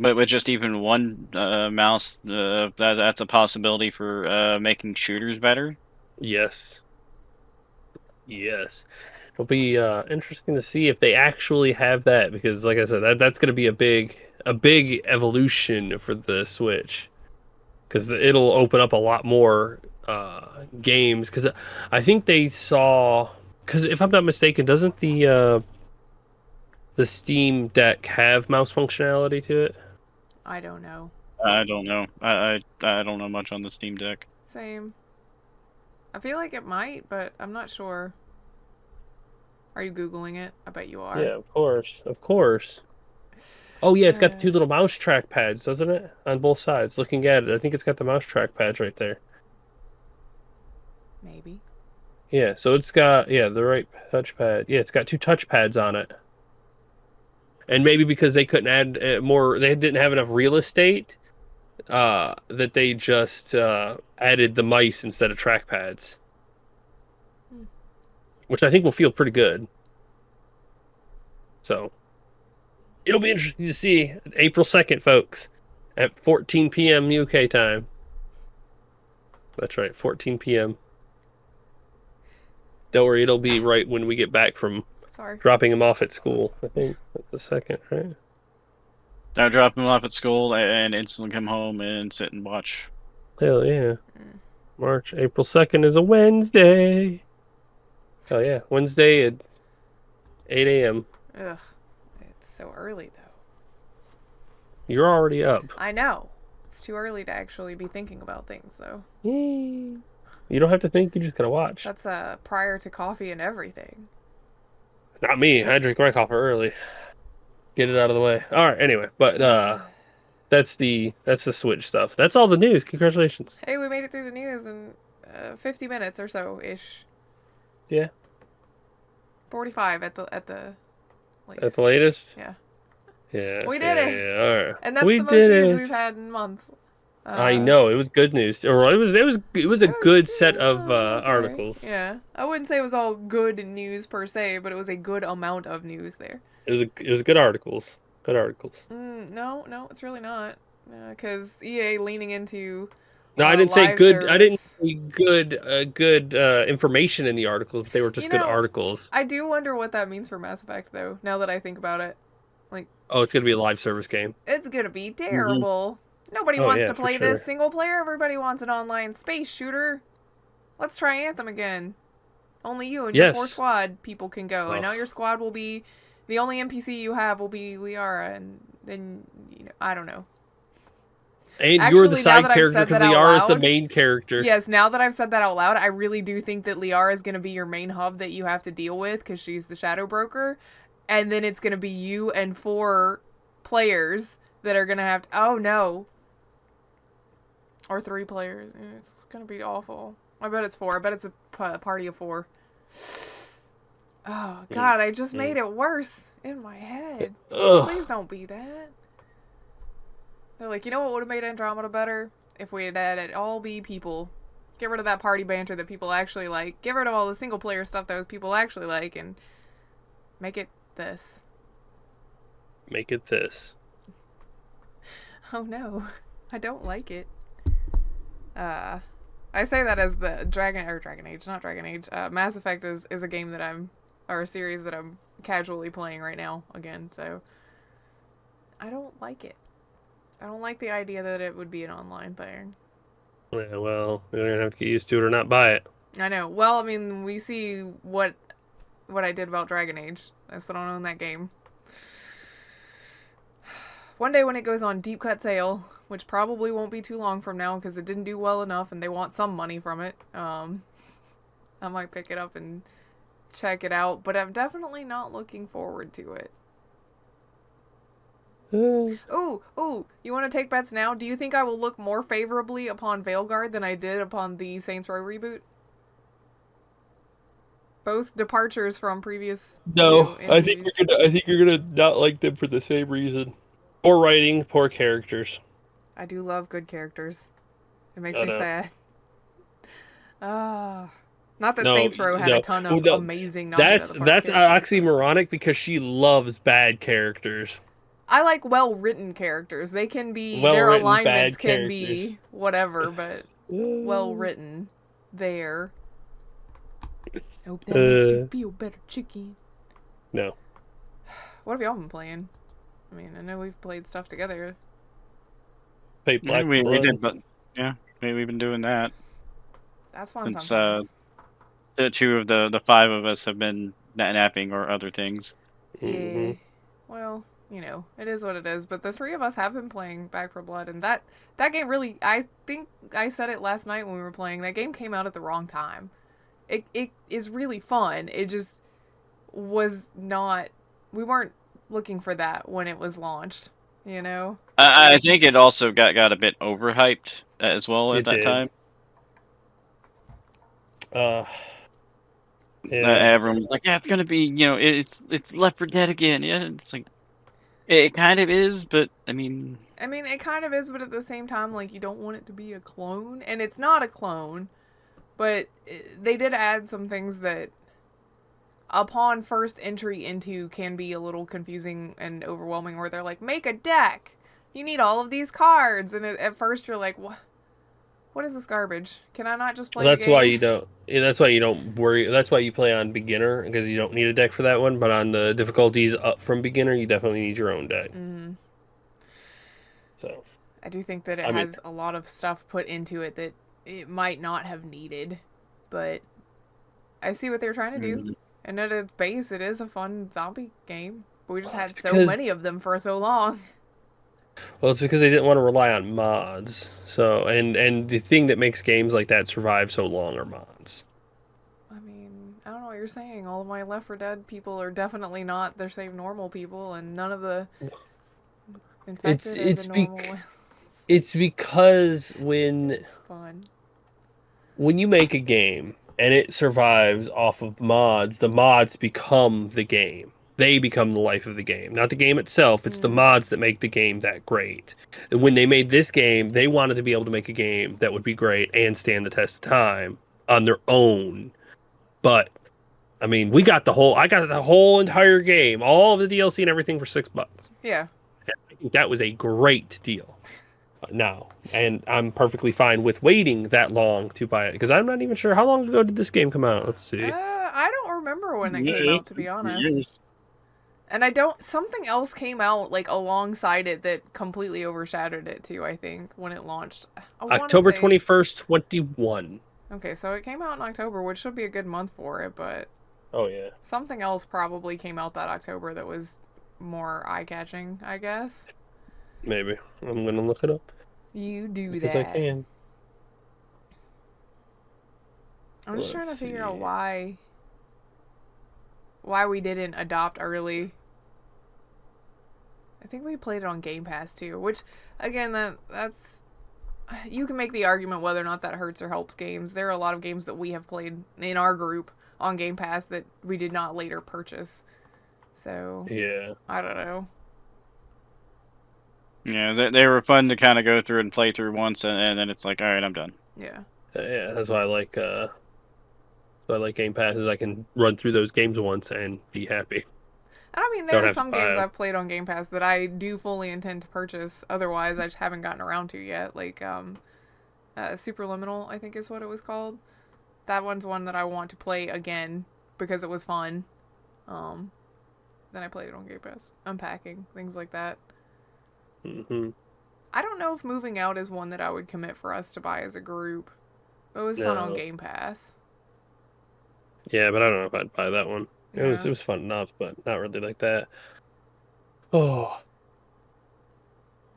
but with just even one mouse, that's a possibility for making shooters better. Yes. It'll be interesting to see if they actually have that, because, like I said, that's going to be a big evolution for the Switch, because it'll open up a lot more games, because I think they saw, because if I'm not mistaken, doesn't the Steam Deck have mouse functionality to it? I don't know. I don't know. I don't know much on the Steam Deck. Same. I feel like it might, but I'm not sure. Are you Googling it? I bet you are. Yeah, of course, of course. Oh yeah, it's got the two little mouse track pads, doesn't it? On both sides. Looking at it, I think it's got the mouse track pads right there. Maybe. Yeah, so it's got the right touchpad. Yeah, it's got two touch pads on it. And maybe because they couldn't add more, they didn't have enough real estate, that they just added the mice instead of trackpads, which I think will feel pretty good. So it'll be interesting to see April 2nd, folks, at 14 p.m. UK time. That's right, 14 p.m. Don't worry, it'll be right when we get back from dropping him off at school. I think that's the second, right? I drop him off at school and instantly come home and sit and watch. Hell yeah. April 2nd is a Wednesday. Oh yeah, Wednesday at 8 a.m. Ugh. It's so early, though. You're already up. I know. It's too early to actually be thinking about things, though. You don't have to think, you just gotta watch. That's prior to coffee and everything. Not me. I drink my coffee early. Get it out of the way. All right, anyway, but that's the Switch stuff. That's all the news. Congratulations. Hey, we made it through the news in 50 minutes or so ish. Yeah. 45 at the latest. At the latest? Yeah. Yeah. We did it. Yeah, all right. And that's the most news we've had in months. I know, it was good news. Or it was a good set of articles. Yeah. I wouldn't say it was all good news per se, but it was a good amount of news there. It was good articles. Good articles. No, it's really not. Because EA leaning into No, I didn't say good. Service. I didn't say good information in the articles, but they were just good articles. I do wonder what that means for Mass Effect, though. Now that I think about it, oh, it's gonna be a live service game. It's gonna be terrible. Mm-hmm. Nobody wants to play this single player. Everybody wants an online space shooter. Let's try Anthem again. Only you and your 4 squad people can go, and now your squad will be the only NPC you have will be Liara, and then I don't know. And actually, you're the side character because Liara is the main character. Yes, now that I've said that out loud, I really do think that Liara is going to be your main hub that you have to deal with because she's the shadow broker. And then it's going to be you and 4 players that are going to have to... Oh, no. Or 3 players. It's going to be awful. I bet it's 4. I bet it's a party of 4. Oh, God, I just made it worse in my head. Please don't be that. They're like, you know what would have made Andromeda better? If we had had it all be people. Get rid of that party banter that people actually like. Get rid of all the single player stuff that people actually like. And make it this. Make it this. Oh no. I don't like it. I say that as the Dragon Age, not Dragon Age. Mass Effect is a game that or a series that I'm casually playing right now again, so I don't like it. I don't like the idea that it would be an online thing. Yeah, well, you're gonna have to get used to it or not buy it. I know. Well, I mean, we see what I did about Dragon Age. I still don't own that game. One day when it goes on deep cut sale, which probably won't be too long from now because it didn't do well enough and they want some money from it, I might pick it up and check it out, but I'm definitely not looking forward to it. Ooh, you want to take bets now? Do you think I will look more favorably upon Veilguard than I did upon the Saints Row reboot? Both departures from previous. No, I think you're gonna not like them for the same reason. Poor writing, poor characters. I do love good characters. It makes me sad. Not that Saints Row had a ton of amazing. That's oxymoronic because she loves bad characters. I like well-written characters. They can be their alignments can be whatever, but well-written there. Hope that makes you feel better, chicken. No. What have y'all been playing? I mean, I know we've played stuff together. Played Black we did, but yeah, maybe we've been doing that. That's fun since sometimes. the two of the five of us have been napping or other things. Yeah. Hmm. Well, it is what it is. But the three of us have been playing Back for Blood, and that game really, I think I said it last night when we were playing. That game came out at the wrong time. It is really fun. It just was not. We weren't looking for that when it was launched. You know. I think it also got a bit overhyped as well at It that did. time. Uh, yeah. Everyone was like, "Yeah, it's gonna be, it's Left 4 Dead again." Yeah, it's like it kind of is, but I mean, I mean, it kind of is, but at the same time, like you don't want it to be a clone, and it's not a clone. But they did add some things that upon first entry into can be a little confusing and overwhelming where they're like, make a deck, you need all of these cards, and at first you're like, what is this garbage, can I not just Well, play the that's why game? you don't. Yeah, that's why you don't worry. That's why you play on beginner because you don't need a deck for that one. But on the difficulties up from beginner, you definitely need your own deck. Mm, So, I do think that it I mean, has a lot of stuff put into it that it might not have needed, but I see what they're trying to do, mm, and at its base it is a fun zombie game, but we just well, it's had so because many of them for so long. it's because they didn't want to rely on mods. So, and the thing that makes games like that survive so long are mods. I mean, I don't know what you're saying. All of my Left 4 Dead people are definitely not the same normal people, and none of the It's infected are the it's normal bec ones. it's because when It's fun. when you make a game and it survives off of mods, the mods become the game. They become the life of the game, not the game itself. It's the Mm, mods that make the game that great. And when they made this game, they wanted to be able to make a game that would be great and stand the test of time on their own. But I mean, I got the whole entire game, all of the DLC and everything for $6. yeah. I think that was a great deal now, and I'm perfectly fine with waiting that long to buy it because I'm not even sure how long ago did this game come out. Let's see. I don't remember when it yeah, came out, it's to been be honest. years. And I don't. Something else came out like alongside it that completely overshadowed it too. I think when it launched, I want to October say. 21st, 21. Okay, so it came out in October, which should be a good month for it, but Oh yeah, something else probably came out that October that was more eye catching, I guess. maybe I'm gonna look it up You do because I that. can. I'm just trying Let's to figure out see. why we didn't adopt early. I think we played it on Game Pass too, which again that's you can make the argument whether or not that hurts or helps games. There are a lot of games that we have played in our group on Game Pass that we did not later purchase. So, Yeah, I don't know. Yeah, they were fun to kind of go through and play through once, and then it's like, all right, I'm done. Yeah. yeah. That's why I like. I like Game Passes. I can run through those games once and be happy. And I mean, there Don't are have to some buy games them. I've played on Game Pass that I do fully intend to purchase. Otherwise, I just haven't gotten around to yet. Like, Superliminal, I think is what it was called. That one's one that I want to play again because it was fun. Um, then I played it on Game Pass. Unpacking, things like that. Hmm. I don't know if Moving Out is one that I would commit for us to buy as a group. But it was fun on No. Game Pass. Yeah, but I don't know if I'd buy that one. Yeah. It was fun enough, but not really like that. Oh,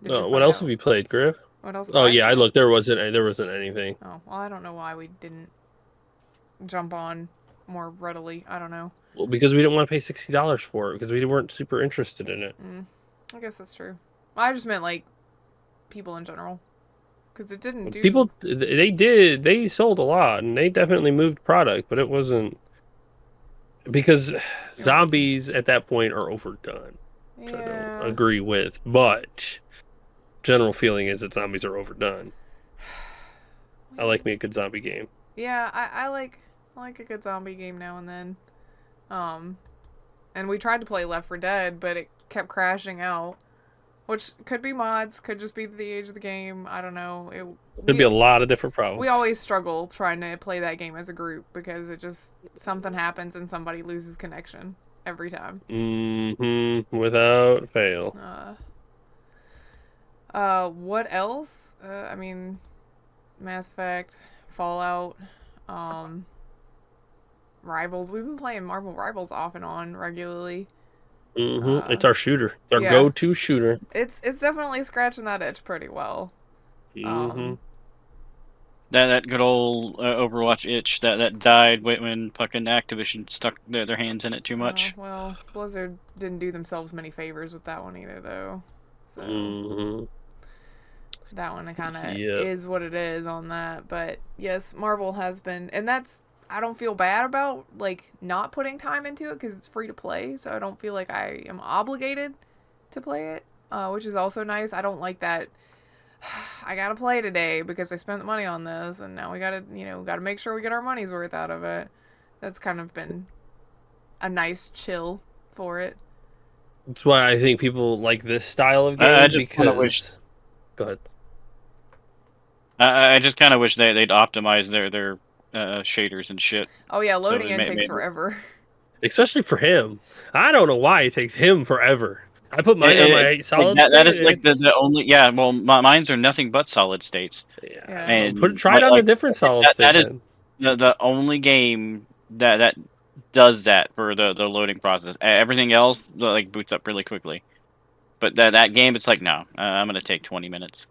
Did you what find else have out you played, Griff? what else Oh I yeah, I played? looked. There wasn't anything. Oh, well, I don't know why we didn't jump on more readily. I don't know. Well, because we didn't want to pay $60 for it because we weren't super interested in it. Mm, I guess that's true. I just meant like people in general, because it didn't do. They sold a lot and they definitely moved product, but it wasn't because You don't think? zombies at that point are overdone, which I don't Yeah. agree with. But general feeling is that zombies are overdone. I like me a good zombie game. Yeah, I like a good zombie game now and then. Um, and we tried to play Left 4 Dead, but it kept crashing out. Which could be mods, could just be the age of the game. I don't know. There'd be a lot of different We problems. always struggle trying to play that game as a group because it just something happens and somebody loses connection every time. Without fail. What else? I mean, Mass Effect, Fallout. Rivals. We've been playing Marvel Rivals off and on regularly. It's our shooter. It's our Yeah. go-to shooter. It's definitely scratching that itch pretty well. That good old Overwatch itch that died when fucking Activision stuck their hands in it too much. Well, Blizzard didn't do themselves many favors with that one either, though. So that one kind of is what it is on that. But yes, Marvel has been, and I don't feel bad about like not putting time into it because it's free to play, so I don't feel like I am obligated to play it, which is also nice. I don't like that. I gotta play today because I spent the money on this, and now we gotta make sure we get our money's worth out of it. That's kind of been a nice chill for it. That's why I think people like this style of game because. Go ahead. I just kind of wish they'd optimize their shaders and shit. Oh yeah, loading in takes forever. Especially for him. I don't know why it takes him forever. I put mine on my solid state. That is like the only well mine's are nothing but solid states. Yeah. And try it on a different solid state. That is the only game that does that for the loading process. Everything else like boots up really quickly. But that game, it's like no, I'm gonna take 20 minutes.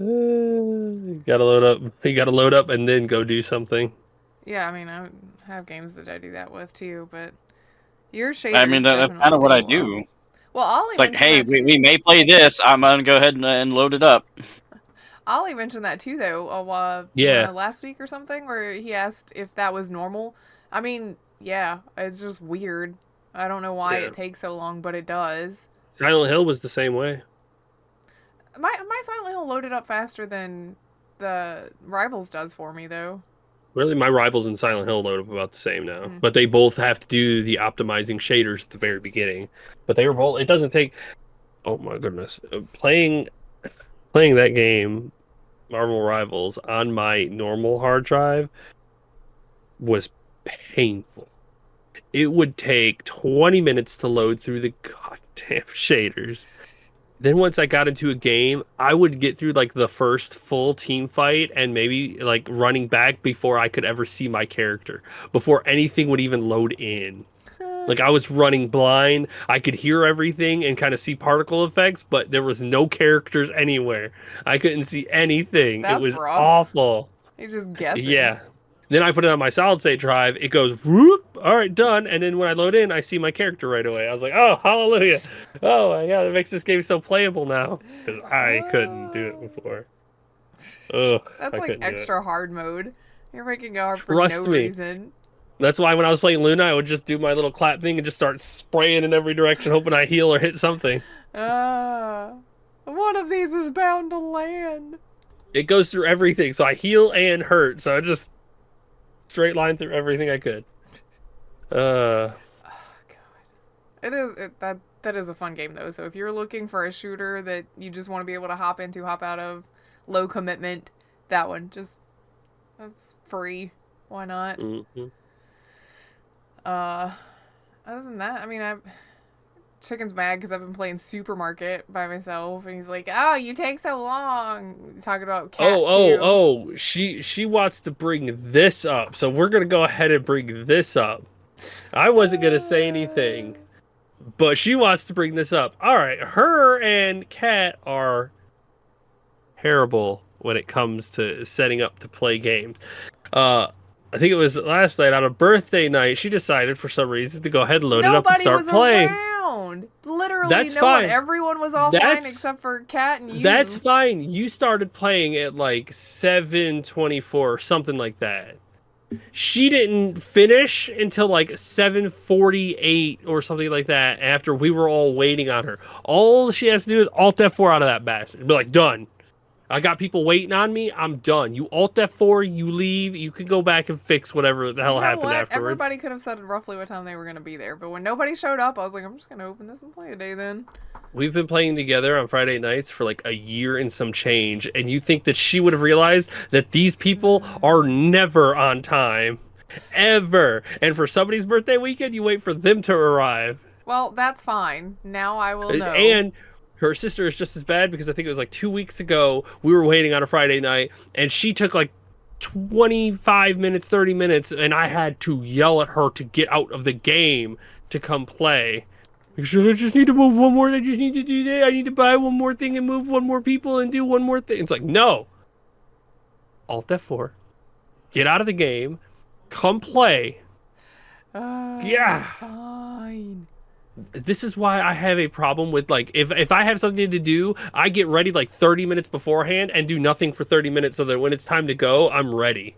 You gotta load up. You gotta load up and then go do something. Yeah, I mean, I have games that I do that with too, but your shaders. I mean, that's kind of what I do. Well, Ollie it's like, hey, we may play this. I'm gonna go ahead and load it up. Ollie mentioned that too, though. Last week or something, where he asked if that was normal. I mean, yeah, it's just weird. I don't know why it takes so long, but it does. Silent Hill was the same way. My Silent Hill loaded up faster than the Rivals does for me, though. Really, my Rivals and Silent Hill load up about the same now. But they both have to do the optimizing shaders at the very beginning. But they were both. It doesn't take. Oh my goodness, playing that game, Marvel Rivals on my normal hard drive was painful. It would take 20 minutes to load through the goddamn shaders. Then once I got into a game, I would get through like the first full team fight and maybe like running back before I could ever see my character, before anything would even load in. Like I was running blind. I could hear everything and kind of see particle effects, but there was no characters anywhere. I couldn't see anything. That's it was rough. awful. You just guessing. Yeah. Then I put it on my solid state drive. It goes, whoop, all right, done. And then when I load in, I see my character right away. I was like, oh, hallelujah. Oh, my God, it makes this game so playable now. Because I couldn't do it before. That's like extra hard mode. You're making it hard for Trust no me. reason. That's why when I was playing Luna, I would just do my little clap thing and just start spraying in every direction, hoping I heal or hit something. One of these is bound to land. It goes through everything, so I heal and hurt. So I just straight line through everything I could. Oh, God. That is a fun game though. So if you're looking for a shooter that you just want to be able to hop out of, low commitment, that one that's free. Why not? Other than that, I mean, Chicken's mad because I've been playing Supermarket by myself, and he's like, "Oh, you take so long." Talking about cat. She wants to bring this up, so we're gonna go ahead and bring this up. I wasn't gonna say anything, but she wants to bring this up. All right, her and Kat are terrible when it comes to setting up to play games. I think it was last night on a birthday night. She decided for some reason to go ahead and load it up and start playing. Around. Literally, that's no fine. One. Everyone was offline except for Kat and you. That's fine. You started playing at like 7:24 or something like that. She didn't finish until like 7:48 or something like that. After we were all waiting on her, all she has to do is Alt F4 out of that bastard. Be like, done. I got people waiting on me. I'm done. You Alt F4, you leave. You can go back and fix whatever the hell happened afterwards. Everybody could have said roughly what time they were going to be there. But when nobody showed up, I was like, I'm just going to open this and play a day then. We've been playing together on Friday nights for like a year and some change. And you think that she would have realized that these people are never on time. Ever. And for somebody's birthday weekend, you wait for them to arrive. Well, that's fine. Now I will know. And her sister is just as bad because I think it was like 2 weeks ago we were waiting on a Friday night and she took like 25 minutes, 30 minutes, and I had to yell at her to get out of the game to come play. Because I just need to move one more. I just need to do that. I need to buy one more thing and move one more people and do one more thing. It's like, no. Alt F4. Get out of the game. Come play. Yeah. Fine. This is why I have a problem with, like, if I have something to do, I get ready like 30 minutes beforehand and do nothing for 30 minutes so that when it's time to go, I'm ready.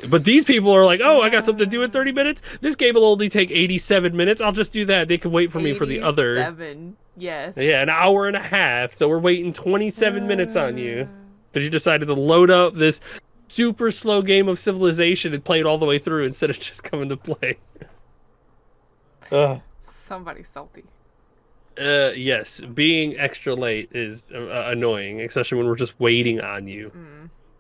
But these people are like, oh, I got something to do in 30 minutes. This game will only take 87 minutes. I'll just do that. They can wait for me for the other. 87. Yes. Yeah, an hour and a half. So we're waiting 27 minutes on you. But you decided to load up this super slow game of Civilization and play it all the way through instead of just coming to play. Somebody's salty. Yes, being extra late is annoying, especially when we're just waiting on you.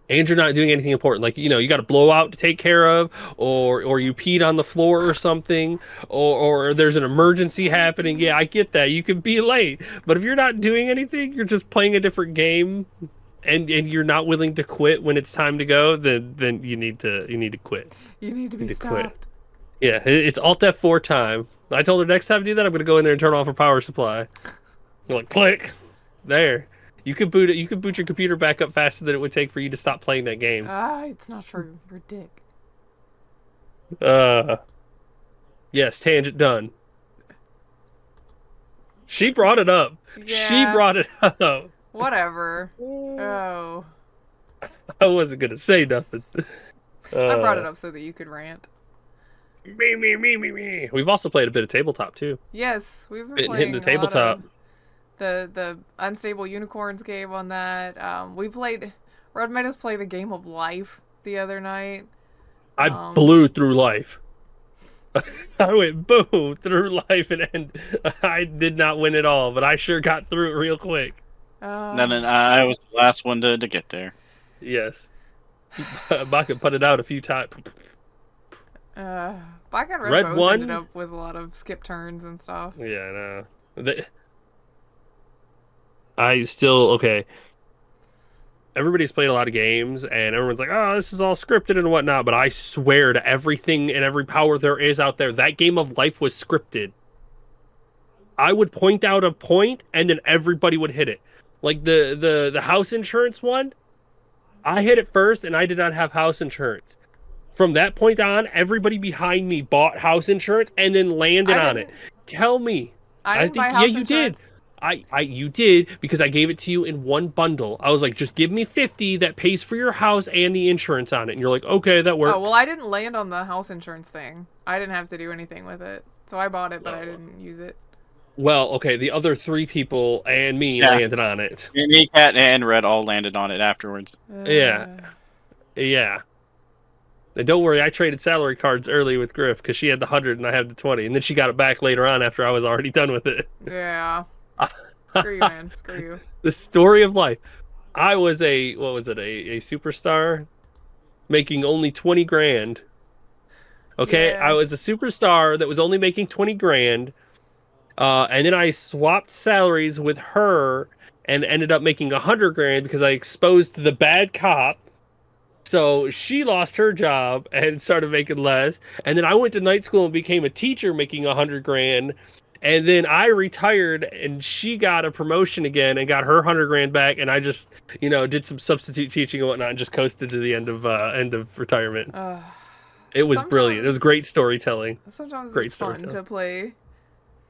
And you're not doing anything important. Like, you got a blowout to take care of, or you peed on the floor or something, or there's an emergency happening. Yeah, I get that. You can be late. But if you're not doing anything, you're just playing a different game, and you're not willing to quit when it's time to go, then you need to quit. You need to be stopped. Quit. Yeah, it's Alt F4 time. I told her next time to do that, I'm going to go in there and turn off her power supply. You're like, click. There. You could boot it. You could boot your computer back up faster than it would take for you to stop playing that game. It's not true. You're a dick. Yes, tangent done. She brought it up. Yeah. She brought it up. Whatever. Oh. I wasn't going to say nothing. I brought it up so that you could rant. Me. We've also played a bit of tabletop too. Yes, we've been Hitting playing the tabletop. The Unstable Unicorns game on that. Red made us play the game of life the other night. I blew through life. I went boom through life and I did not win at all, but I sure got through it real quick. No, I was the last one to get there. Yes. I could put it out a few times. Black and Red both one ended up with a lot of skip turns and stuff. Yeah, no. Okay. Everybody's played a lot of games, and everyone's like, oh, this is all scripted and whatnot, but I swear to everything and every power there is out there, that game of life was scripted. I would point out a point, and then everybody would hit it. Like the house insurance one, I hit it first, and I did not have house insurance. From that point on, everybody behind me bought house insurance and then landed on it. Tell me. I didn't buy house insurance. Did. You did because I gave it to you in one bundle. I was like, just give me 50 that pays for your house and the insurance on it. And you're like, okay, that works. Oh, well, I didn't land on the house insurance thing. I didn't have to do anything with it. So I bought it, but I didn't use it. Well, okay, the other 3 people and me landed on it. Me, Cat, and Red all landed on it afterwards. Yeah. And don't worry, I traded salary cards early with Griff because she had the 100 and I had the 20. And then she got it back later on after I was already done with it. Yeah. Screw you, man. Screw you. The story of life. I was a superstar making only 20 grand. Okay? Yeah. I was a superstar that was only making 20 grand. And then I swapped salaries with her and ended up making 100 grand because I exposed the bad cop. So she lost her job and started making less. And then I went to night school and became a teacher making 100 grand. And then I retired and she got a promotion again and got her 100 grand back. And I just, did some substitute teaching and whatnot and just coasted to the end of retirement. It was brilliant. It was great storytelling. Sometimes it's fun to play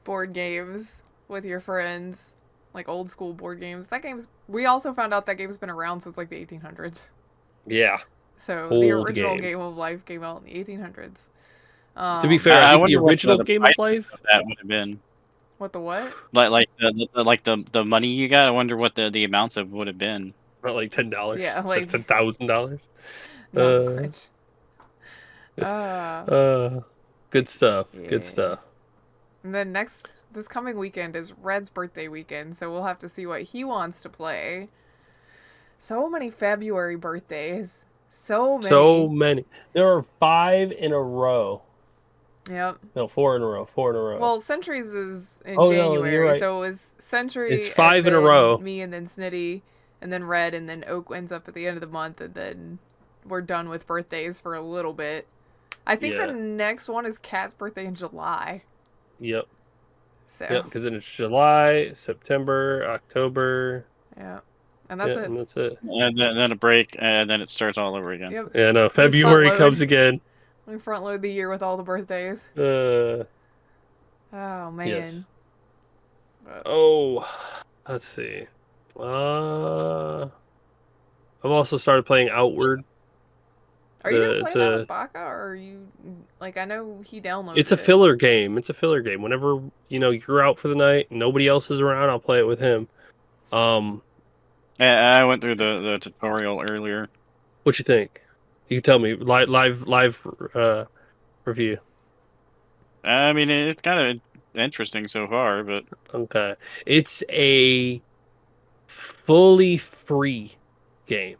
board games with your friends, like old school board games. We also found out that game's been around since like the 1800s. Yeah. So the original Game of Life came out in the 1800s. To be fair, I think the original Game of Life that would have been. What the what? Like the money you got. I wonder what the amounts of would have been. About like $10. Yeah, like $10,000. Not much. Good stuff. Yeah. Good stuff. And then this coming weekend is Red's birthday weekend, so we'll have to see what he wants to play. So many February birthdays. So many. There are 5 in a row. Yep. No, 4 in a row. 4 in a row. Well, Centuries is in January, January, right. so it was Century. It's 5 in a row. Me and then Snitty, and then Red, and then Oak ends up at the end of the month, and then we're done with birthdays for a little bit. I think the next one is Cat's birthday in July. Yep. So. Yep, because then it's July, September, October. Yeah. And that's it. And that's it. And then a break, and then it starts all over again. Yep. Yeah, no, February comes again. We front load the year with all the birthdays. Oh, man. Yes. Oh, let's see. I've also started playing Outward. Are you gonna play that with Baka, or are you like? I know he downloaded. It's a filler game. It's a filler game. Whenever you're out for the night, nobody else is around, I'll play it with him. I went through the tutorial earlier. What you think? You can tell me live review. I mean, it's kind of interesting so far, but okay, it's a fully free game.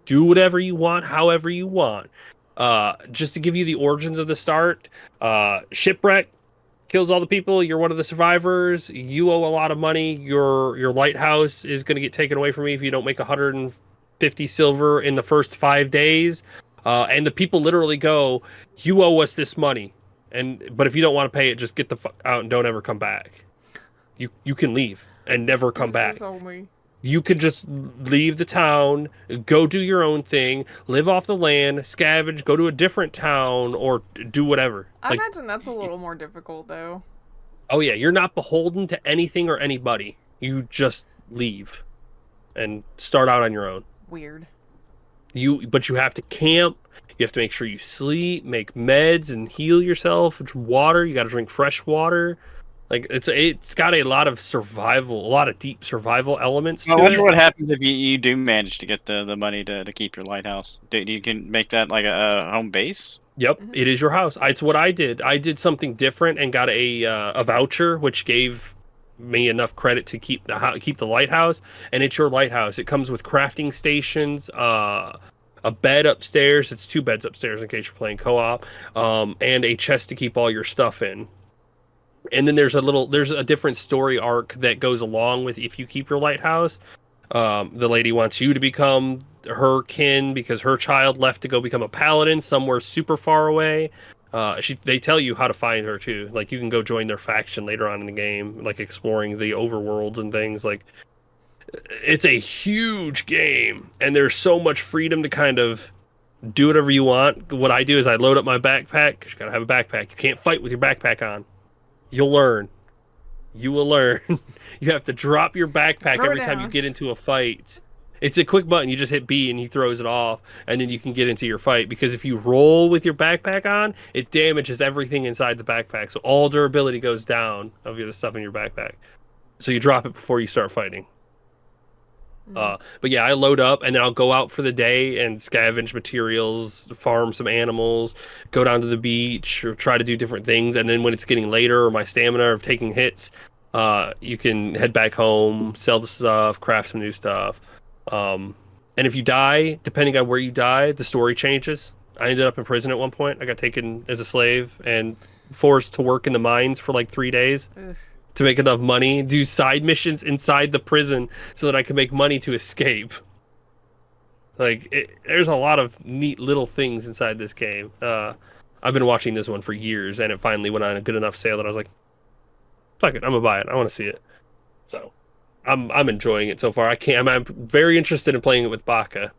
Do whatever you want, however you want. Just to give you the origins of the start, shipwreck kills all the people. You're one of the survivors. You owe a lot of money. Your lighthouse is going to get taken away from you if you don't make 150 silver in the first 5 days. And the people literally go, "You owe us this money." But if you don't want to pay it, just get the fuck out and don't ever come back. You can leave and never come back. You could just leave the town, go do your own thing, live off the land, scavenge, go to a different town, or do whatever. I imagine that's a little more difficult, though. Oh, yeah. You're not beholden to anything or anybody. You just leave and start out on your own. Weird. But you have to camp. You have to make sure you sleep, make meds, and heal yourself. Water. You got to drink fresh water. Like it's got a lot of survival, a lot of deep survival elements. I wonder what happens if you do manage to get the money to keep your lighthouse. You can make that like a home base. Yep, It is your house. It's what I did. I did something different and got a voucher, which gave me enough credit to keep the lighthouse. And it's your lighthouse. It comes with crafting stations, a bed upstairs. It's 2 beds upstairs in case you're playing co-op, and a chest to keep all your stuff in. And then there's a different story arc that goes along with if you keep your lighthouse. The lady wants you to become her kin because her child left to go become a paladin somewhere super far away. They tell you how to find her too. Like you can go join their faction later on in the game, like exploring the overworlds and things. Like it's a huge game, and there's so much freedom to kind of do whatever you want. What I do is I load up my backpack. 'Cause you gotta have a backpack. You can't fight with your backpack on. You'll learn. You will learn. You have to drop your backpack every time you get into a fight. It's a quick button. You just hit B and he throws it off, and then you can get into your fight. Because if you roll with your backpack on, it damages everything inside the backpack. So all durability goes down of the stuff in your backpack. So you drop it before you start fighting. But yeah, I load up and then I'll go out for the day and scavenge materials, farm some animals, go down to the beach or try to do different things. And then when it's getting later or my stamina of taking hits, you can head back home, sell the stuff, craft some new stuff. And if you die, depending on where you die, the story changes. I ended up in prison at one point. I got taken as a slave and forced to work in the mines for like 3 days. To make enough money, do side missions inside the prison so that I can make money to escape. There's a lot of neat little things inside this game. I've been watching this one for years, and it finally went on a good enough sale that I was like, fuck it, I'm gonna buy it. I want to see it. So, I'm enjoying it so far. I'm very interested in playing it with Baka.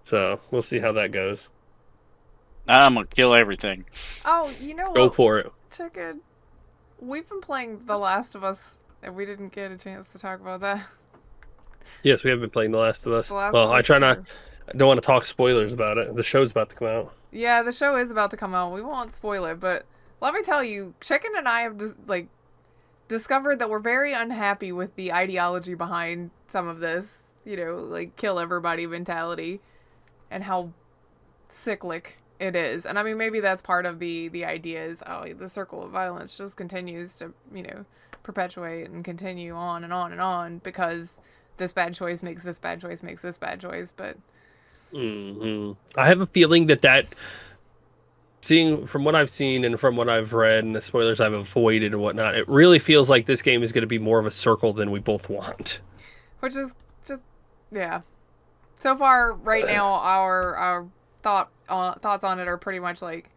So we'll see how that goes. I'm gonna kill everything. Oh, you know what? Go for it. Chicken. We've been playing The Last of Us, and we didn't get a chance to talk about that. Yes, we have been playing The Last of Us. I don't want to talk spoilers about it. The show's about to come out. Yeah, the show is about to come out. We won't spoil it, but let me tell you, Chicken and I have discovered that we're very unhappy with the ideology behind some of this, kill everybody mentality, and how cyclic it is. And I mean, maybe that's part of the idea is, the circle of violence just continues to, perpetuate and continue on and on and on because this bad choice makes this bad choice makes this bad choice. But I have a feeling that seeing from what I've seen and from what I've read and the spoilers I've avoided and whatnot, it really feels like this game is going to be more of a circle than we both want. Which is just, Yeah. So far, right now, our thoughts on it are pretty much like,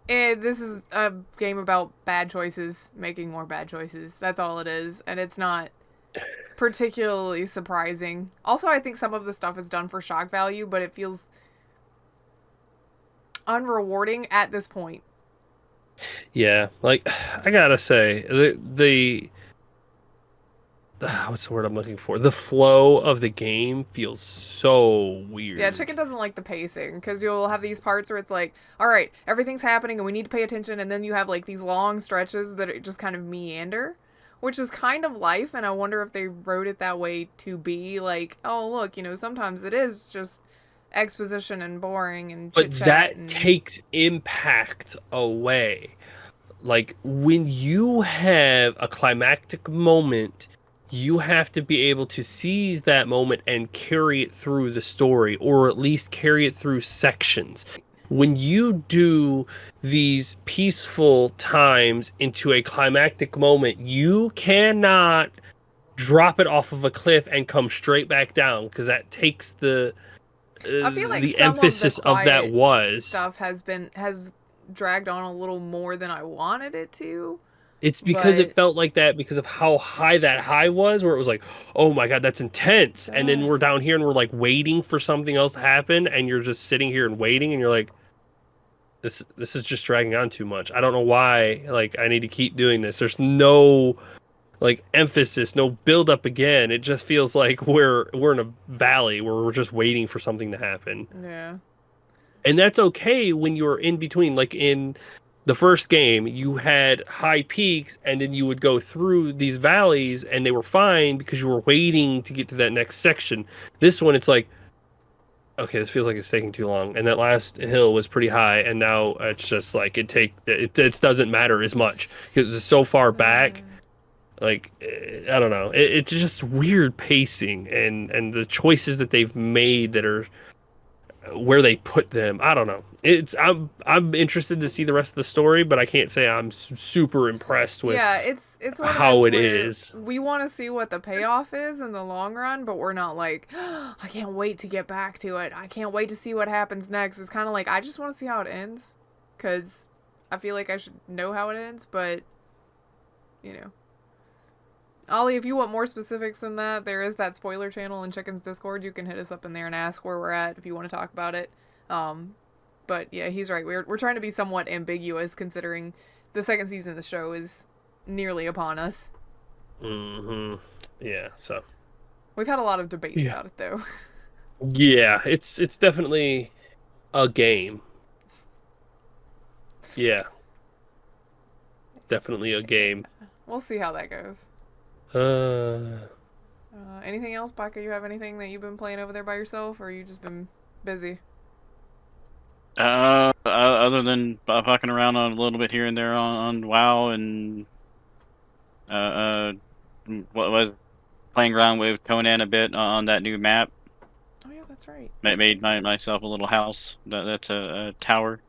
this is a game about bad choices making more bad choices. That's all it is, and it's not particularly surprising. Also, I think some of the stuff is done for shock value, but it feels unrewarding at this point. Yeah, like I gotta say, what's the word I'm looking for? The flow of the game feels so weird. Yeah, Chicken doesn't like the pacing because you'll have these parts where it's like, all right, everything's happening and we need to pay attention, and then you have like these long stretches that it just kind of meander, which is kind of life. And I wonder if they wrote it that way to be like, oh look, sometimes it is just exposition and boring and But chit chat that and takes impact away. Like when you have a climactic moment, you have to be able to seize that moment and carry it through the story, or at least carry it through sections. When you do these peaceful times into a climactic moment, you cannot drop it off of a cliff and come straight back down, because that takes I feel like the some of the emphasis of that quiet was. stuff has dragged on a little more than I wanted it to, It's because it but felt like that because of how high that high was, where it was like, oh my God, that's intense. And then we're down here and we're like waiting for something else to happen. And you're just sitting here and waiting. And you're like, this is just dragging on too much. I don't know why. Like, I need to keep doing this. There's no like emphasis, no build up again. It just feels like we're in a valley where we're just waiting for something to happen. yeah. And that's okay when you're in between. Like in the first game, you had high peaks and then you would go through these valleys and they were fine because you were waiting to get to that next section. This one, it's like, okay, this feels like it's taking too long. And that last hill was pretty high, and now it's just like it doesn't matter as much because it's so far back. Like, I don't know. It's just weird pacing and the choices that they've made that are where they put them. I don't know. I'm interested to see the rest of the story, but I can't say I'm super impressed with Yeah, it's one of how those it where is. we want to see what the payoff is in the long run, but we're not like, I can't wait to get back to it. I can't wait to see what happens next. It's kind of like I just want to see how it ends, because I feel like I should know how it ends, but you know. Ollie, if you want more specifics than that, there is that spoiler channel in Chicken's Discord. You can hit us up in there and ask where we're at if you want to talk about it. But yeah, he's right. We're trying to be somewhat ambiguous considering the second season of the show is nearly upon us. Yeah, so We've had a lot of debates about it though. yeah, it's definitely a game. Yeah. Definitely a game. We'll see how that goes. Anything else, Baka? You have anything that you've been playing over there by yourself, or you just been busy? Other than fucking around on a little bit here and there on WoW and what was playing around with Conan a bit on that new map. Oh yeah, that's right. Made myself a little house. That's a tower.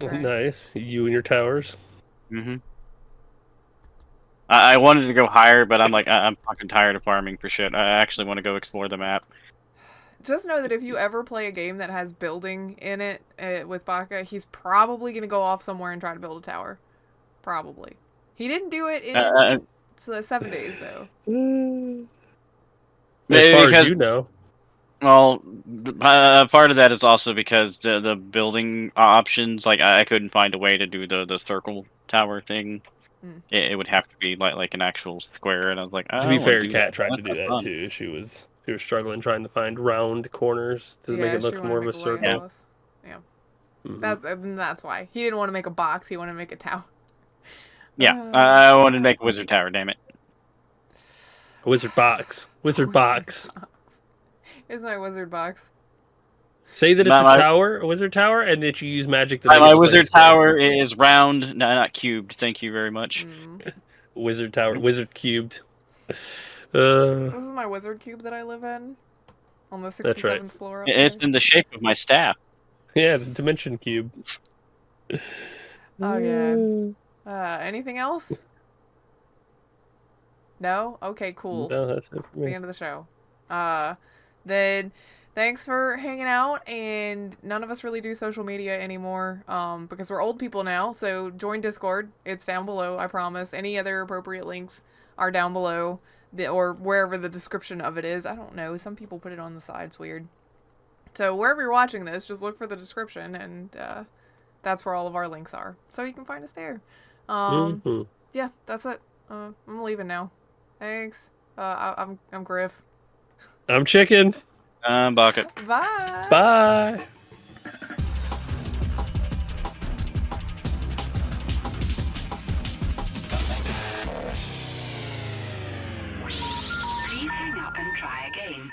Right. Nice. You and your towers. Mm-hmm. I wanted to go higher, but I'm like, I'm fucking tired of farming for shit. I actually want to go explore the map. Just know that if you ever play a game that has building in it with Baka, he's probably going to go off somewhere and try to build a tower. Probably. He didn't do it in the 7 days, though. As far because, as you know. Well, part of that is also because the building options, like I couldn't find a way to do the circle tower thing. It would have to be like an actual square, and I was like, To be fair, Kat tried to do that too. She was struggling trying to find round corners to make it look more of a circle. Yeah. That's why. He didn't want to make a box, he wanted to make a tower. Yeah, I wanted to make a wizard tower, damn it. A wizard box. Wizard box. Here's my wizard box. Say that it's a wizard tower, and that you use magic to make my wizard tower is round, not cubed. Thank you very much. Wizard tower, wizard cubed. This is my wizard cube that I live in, on the 67th floor. It's in the shape of my staff. Yeah, the dimension cube. Oh yeah. Anything else? No? Okay, cool. No, that's it for me. The end of the show. then thanks for hanging out. And none of us really do social media anymore because we're old people now. So join Discord. It's down below, I promise. Any other appropriate links are down below or wherever the description of it is. I don't know. Some people put it on the side. It's weird. So wherever you're watching this, just look for the description, and that's where all of our links are. So you can find us there. Yeah, that's it. I'm leaving now. Thanks. I'm Griff. I'm Chicken. Bucket. Bye. Bye. Please hang up and try again.